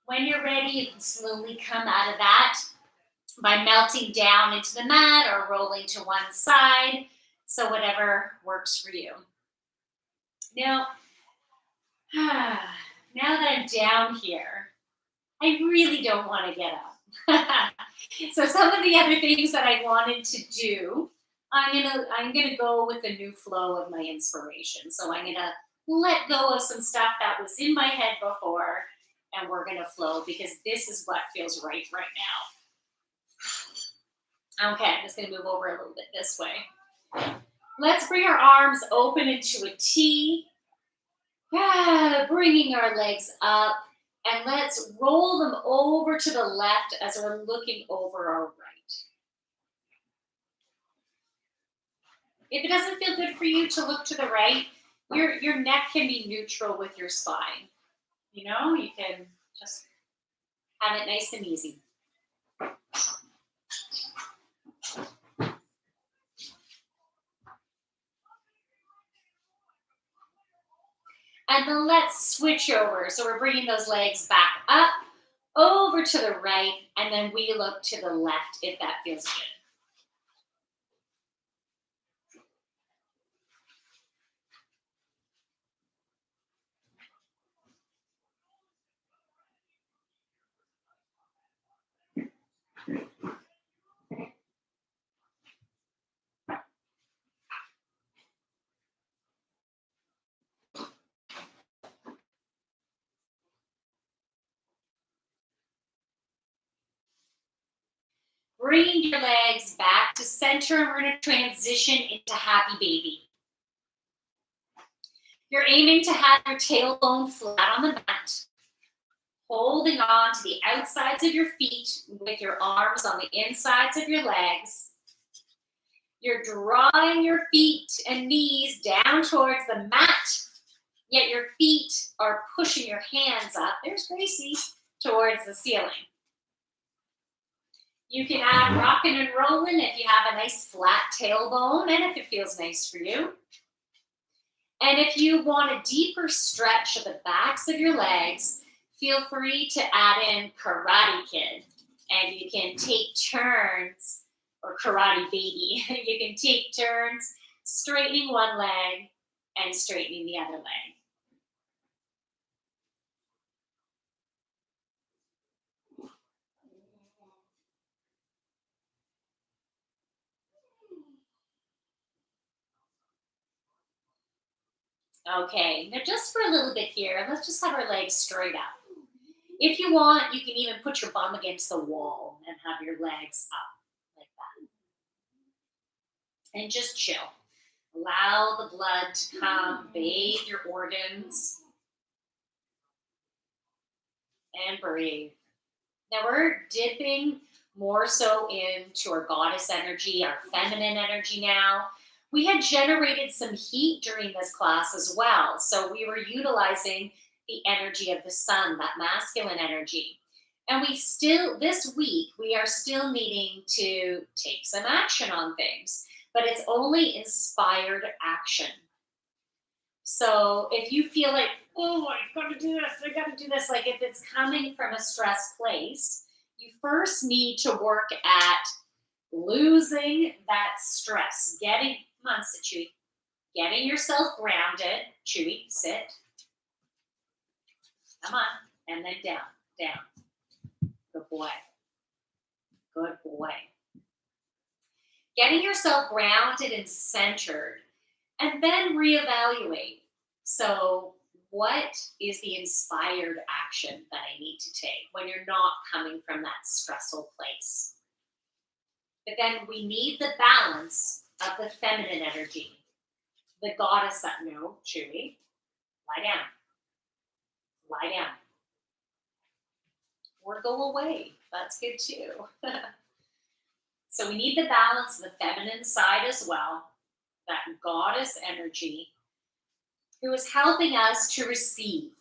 When you're ready, you can slowly come out of that by melting down into the mat or rolling to one side. So whatever works for you. Now, now that I'm down here, I really don't want to get up. So some of the other things that I wanted to do, I'm gonna go with the new flow of my inspiration. So I'm gonna let go of some stuff that was in my head before, and we're gonna flow because this is what feels right now. Okay, I'm just gonna move over a little bit this way. Let's bring our arms open into a T. Bringing our legs up, and let's roll them over to the left as we're looking over our right. If it doesn't feel good for you to look to the right, your neck can be neutral with your spine. You know, you can just have it nice and easy. And then let's switch over. So we're bringing those legs back up, over to the right, and then we look to the left if that feels good. Bringing your legs back to center, and we're going to transition into happy baby. You're aiming to have your tailbone flat on the mat, holding on to the outsides of your feet with your arms on the insides of your legs. You're drawing your feet and knees down towards the mat, yet your feet are pushing your hands up, there's Gracie, towards the ceiling. You can add rocking and rolling if you have a nice flat tailbone and if it feels nice for you. And if you want a deeper stretch of the backs of your legs, feel free to add in Karate Kid. And you can take turns, or Karate Baby. You can take turns straightening one leg and straightening the other leg. Okay, now just for a little bit here, let's just have our legs straight up. If you want, you can even put your bum against the wall and have your legs up like that. And just chill. Allow the blood to come, bathe your organs. And breathe. Now we're dipping more so into our goddess energy, our feminine energy now. We had generated some heat during this class as well. So we were utilizing the energy of the sun, that masculine energy. And we still, this week, we are still needing to take some action on things, but it's only inspired action. So if you feel like, oh, I gotta do this, like if it's coming from a stressed place, you first need to work at losing that stress, come on, sit, Chewy. Getting yourself grounded. Chewy, sit. Come on. And then down. Good boy. Good boy. Getting yourself grounded and centered, and then reevaluate. So what is the inspired action that I need to take when you're not coming from that stressful place? But then we need the balance of the feminine energy. The goddess that, no, Chewy, lie down. Lie down. Or go away. That's good too. So we need the balance of the feminine side as well, that goddess energy, who is helping us to receive.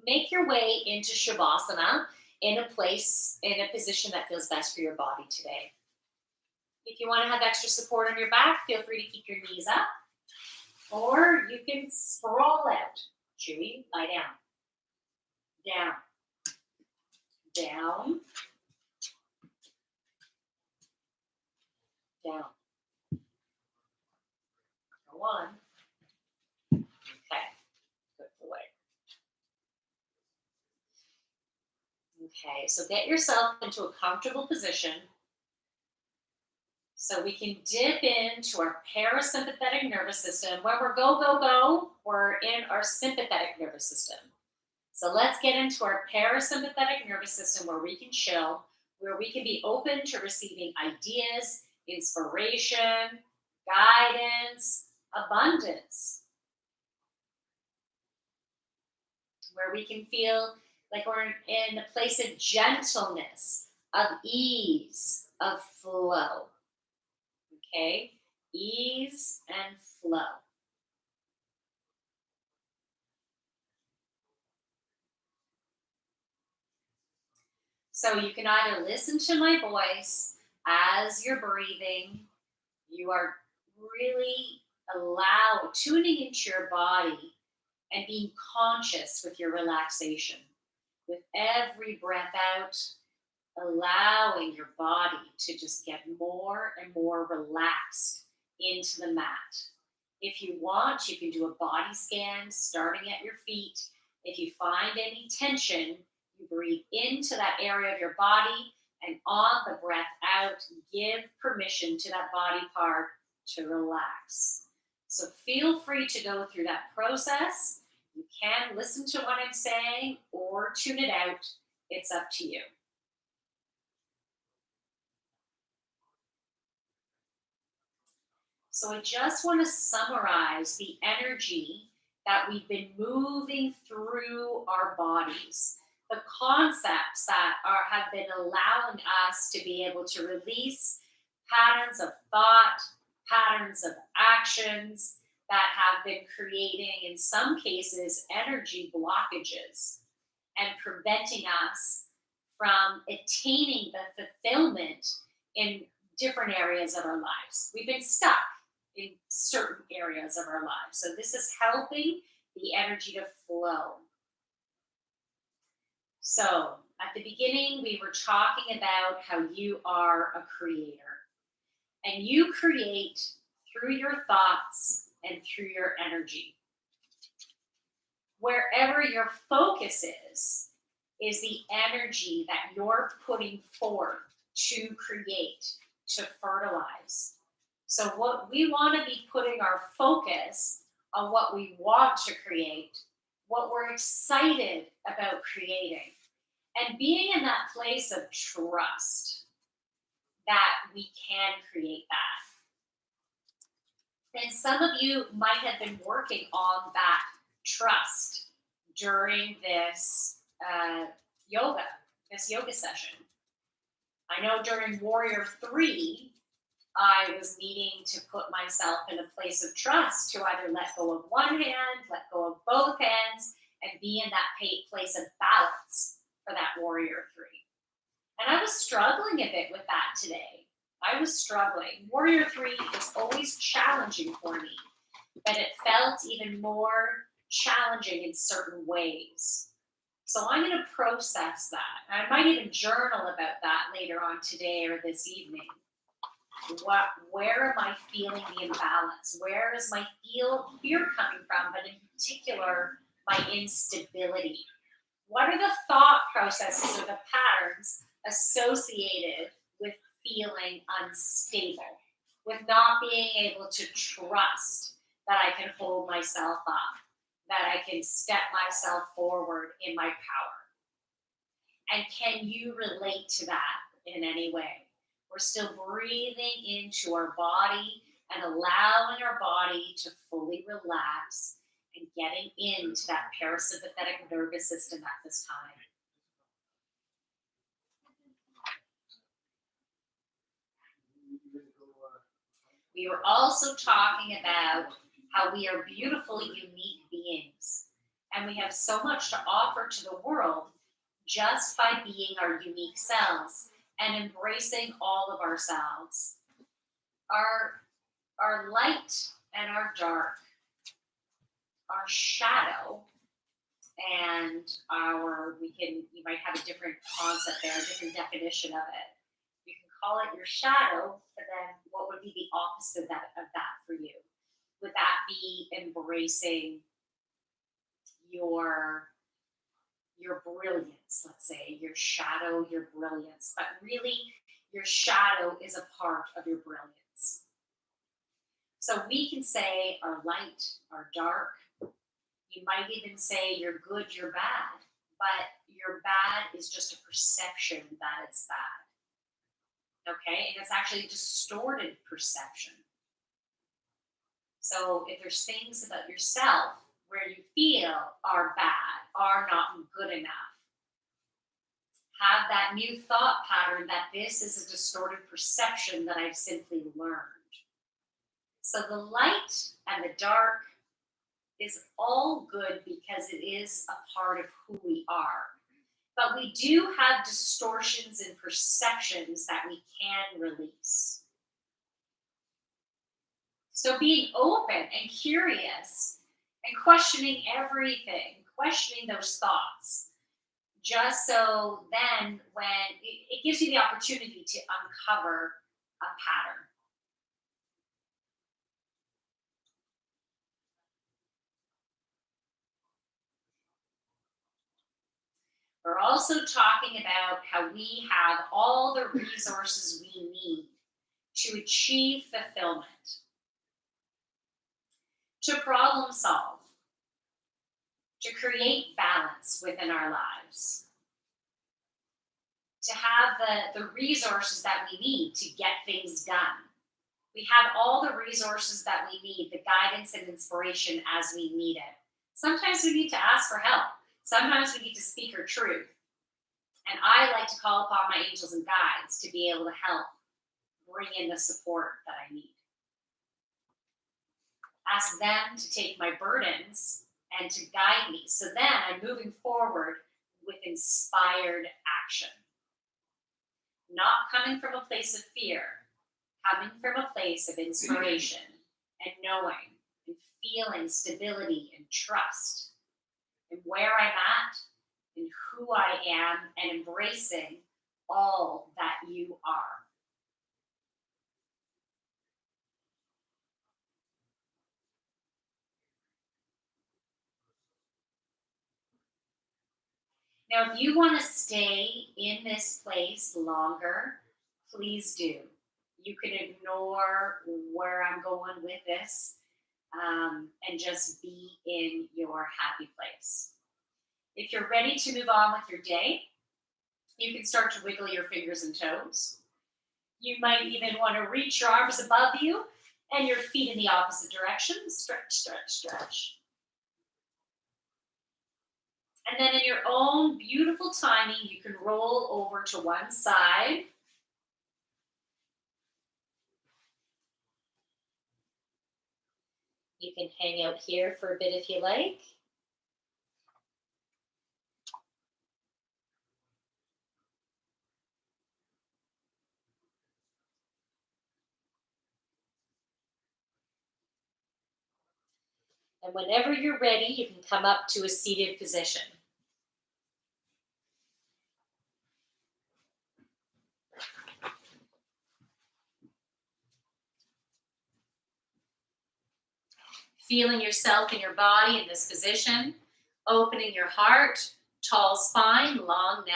Make your way into Shavasana in a position that feels best for your body today. If you want to have extra support on your back, feel free to keep your knees up. Or you can sprawl out. Chewy, lie down. down, down, down. Go on. Okay, good boy. Okay, so get yourself into a comfortable position so we can dip into our parasympathetic nervous system. When we're go, go, go, we're in our sympathetic nervous system. So let's get into our parasympathetic nervous system where we can chill, where we can be open to receiving ideas, inspiration, guidance, abundance, where we can feel like we're in a place of gentleness, of ease, of flow. Okay? Ease and flow. So you can either listen to my voice as you're breathing, you are really tuning into your body and being conscious with your relaxation. With every breath out, allowing your body to just get more and more relaxed into the mat. If you want, you can do a body scan starting at your feet. If you find any tension, you breathe into that area of your body, and on the breath out, give permission to that body part to relax. So feel free to go through that process. You can listen to what I'm saying or tune it out. It's up to you. So I just want to summarize the energy that we've been moving through our bodies, the concepts that have been allowing us to be able to release patterns of thought, patterns of actions that have been creating, in some cases, energy blockages and preventing us from attaining the fulfillment in different areas of our lives. We've been stuck in certain areas of our lives. So this is helping the energy to flow. So at the beginning, we were talking about how you are a creator. And you create through your thoughts and through your energy. Wherever your focus is the energy that you're putting forth to create, to fertilize. So what we want to be putting our focus on what we want to create, what we're excited about creating, and being in that place of trust that we can create that. And some of you might have been working on that trust during this yoga session. I know during Warrior 3, I was needing to put myself in a place of trust to either let go of one hand, let go of both hands, and be in that place of balance for that Warrior 3. And I was struggling a bit with that today. I was struggling. Warrior 3 was always challenging for me, but it felt even more challenging in certain ways. So I'm going to process that. I might even journal about that later on today or this evening. Where am I feeling the imbalance? Where is my fear coming from, but in particular, my instability? What are the thought processes or the patterns associated with feeling unstable, with not being able to trust that I can hold myself up, that I can step myself forward in my power? And can you relate to that in any way? We're still breathing into our body and allowing our body to fully relax and getting into that parasympathetic nervous system at this time. We were also talking about how we are beautiful, unique beings, and we have so much to offer to the world just by being our unique selves and embracing all of ourselves. Our light and our dark, our shadow and you might have a different concept there, a different definition of it. You can call it your shadow, but then what would be the opposite of that for you? Would that be embracing your brilliance, let's say, your shadow, your brilliance, but really your shadow is a part of your brilliance. So we can say our light, our dark. You might even say you're good, you're bad, but your bad is just a perception that it's bad. Okay? And it's actually a distorted perception. So if there's things about yourself where you feel are bad, are not good enough, have that new thought pattern that this is a distorted perception that I've simply learned. So the light and the dark is all good because it is a part of who we are. But we do have distortions and perceptions that we can release. So being open and curious and questioning everything, questioning those thoughts, just so then when it gives you the opportunity to uncover a pattern. We're also talking about how we have all the resources we need to achieve fulfillment, to problem solve, to create balance within our lives, to have the resources that we need to get things done. We have all the resources that we need, the guidance and inspiration as we need it. Sometimes we need to ask for help. Sometimes we need to speak our truth. And I like to call upon my angels and guides to be able to help bring in the support that I need. Ask them to take my burdens and to guide me. So then I'm moving forward with inspired action. Not coming from a place of fear, coming from a place of inspiration and knowing and feeling stability and trust in where I'm at and who I am and embracing all that you are. Now, if you want to stay in this place longer, please do. You can ignore where I'm going with this and just be in your happy place. If you're ready to move on with your day, you can start to wiggle your fingers and toes. You might even want to reach your arms above you and your feet in the opposite direction. Stretch, stretch, stretch. And then in your own beautiful timing, you can roll over to one side. You can hang out here for a bit if you like. And whenever you're ready, you can come up to a seated position. Feeling yourself in your body in this position, opening your heart, tall spine, long neck.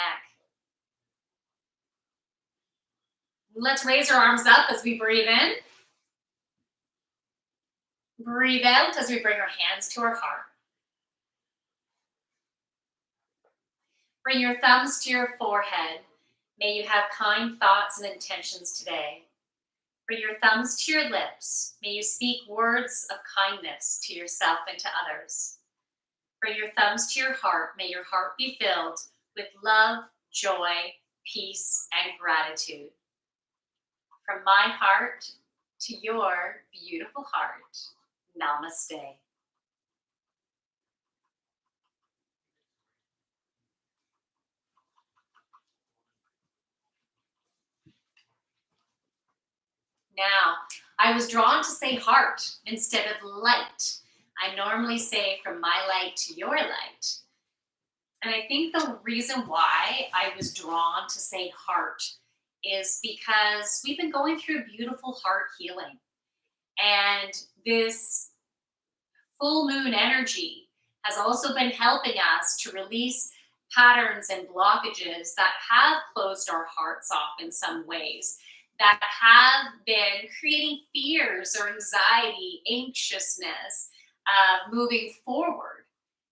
Let's raise our arms up as we breathe in. Breathe out as we bring our hands to our heart. Bring your thumbs to your forehead. May you have kind thoughts and intentions today. Bring your thumbs to your lips. May you speak words of kindness to yourself and to others. Bring your thumbs to your heart. May your heart be filled with love, joy, peace, and gratitude. From my heart to your beautiful heart. Namaste. Now, I was drawn to say heart instead of light. I normally say from my light to your light. And I think the reason why I was drawn to say heart is because we've been going through a beautiful heart healing. And this full moon energy has also been helping us to release patterns and blockages that have closed our hearts off in some ways, that have been creating fears or anxiety, anxiousness moving forward.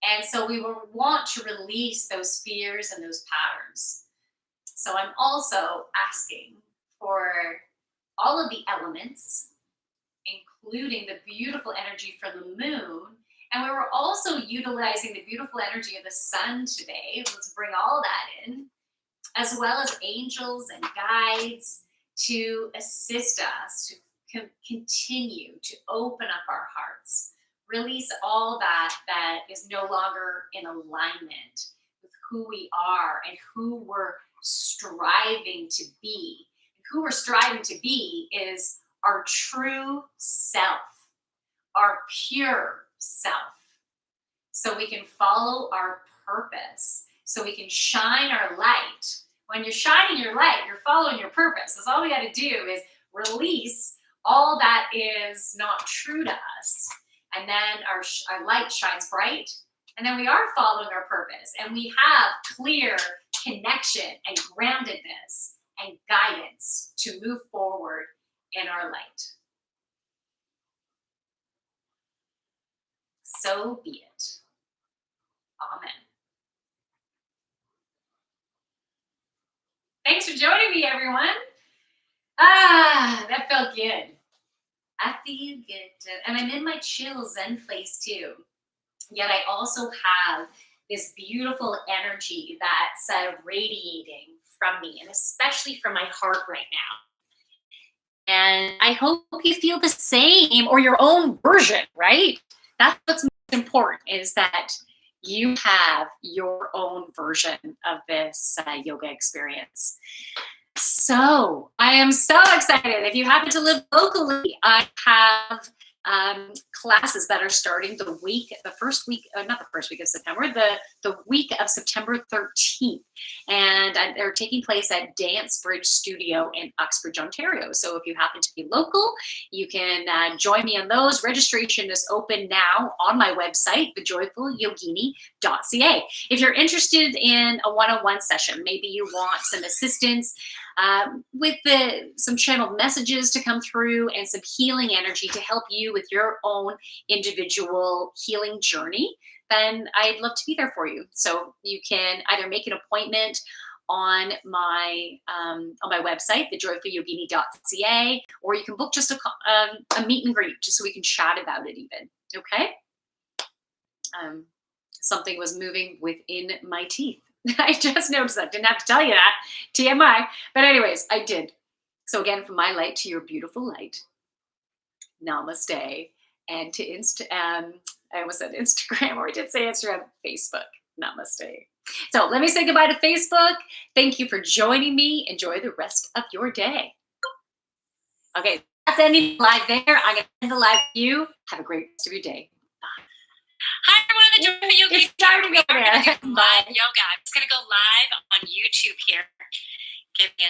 And so we will want to release those fears and those patterns. So I'm also asking for all of the elements, including the beautiful energy from the moon. And we were also utilizing the beautiful energy of the sun today. Let's bring all that in, as well as angels and guides to assist us to continue to open up our hearts, release all that is no longer in alignment with who we are and who we're striving to be. And who we're striving to be is our true self, our pure self, so we can follow our purpose, so we can shine our light. When you're shining your light, you're following your purpose. That's all we got to do is release all that is not true to us. And then our light shines bright. And then we are following our purpose. And we have clear connection and groundedness and guidance to move forward in our light. So be it. Amen. Thanks for joining me, everyone. That felt good. I feel good. And I'm in my chill Zen place too. Yet I also have this beautiful energy that's radiating from me, and especially from my heart right now. And I hope you feel the same, or your own version, right? That's what's most important, is that you have your own version of this yoga experience. So I am so excited. If you happen to live locally, I have classes that are starting the first week of September, the week of September 13th. And they're taking place at Dance Bridge Studio in Uxbridge, Ontario. So if you happen to be local, you can join me on those. Registration is open now on my website, thejoyfulyogini.ca. If you're interested in a one-on-one session, maybe you want some assistance with some channeled messages to come through and some healing energy to help you with your own individual healing journey, then I'd love to be there for you. So you can either make an appointment on my website, thejoyfulyogini.ca, or you can book just a meet and greet, just so we can chat about it even. Okay? Something was moving within my teeth. I just noticed that. Didn't have to tell you that. TMI. But anyways, I did. So again, from my light to your beautiful light. Namaste. And to I almost said Instagram, or I did say Instagram, Facebook. Namaste. So let me say goodbye to Facebook. Thank you for joining me. Enjoy the rest of your day. Okay, that's ending the live there. I'm going to end the live with you. Have a great rest of your day. Hi everyone, the Joyful Yogi. It's time to go there. Live yoga. I'm just going to go live on YouTube here. Give me a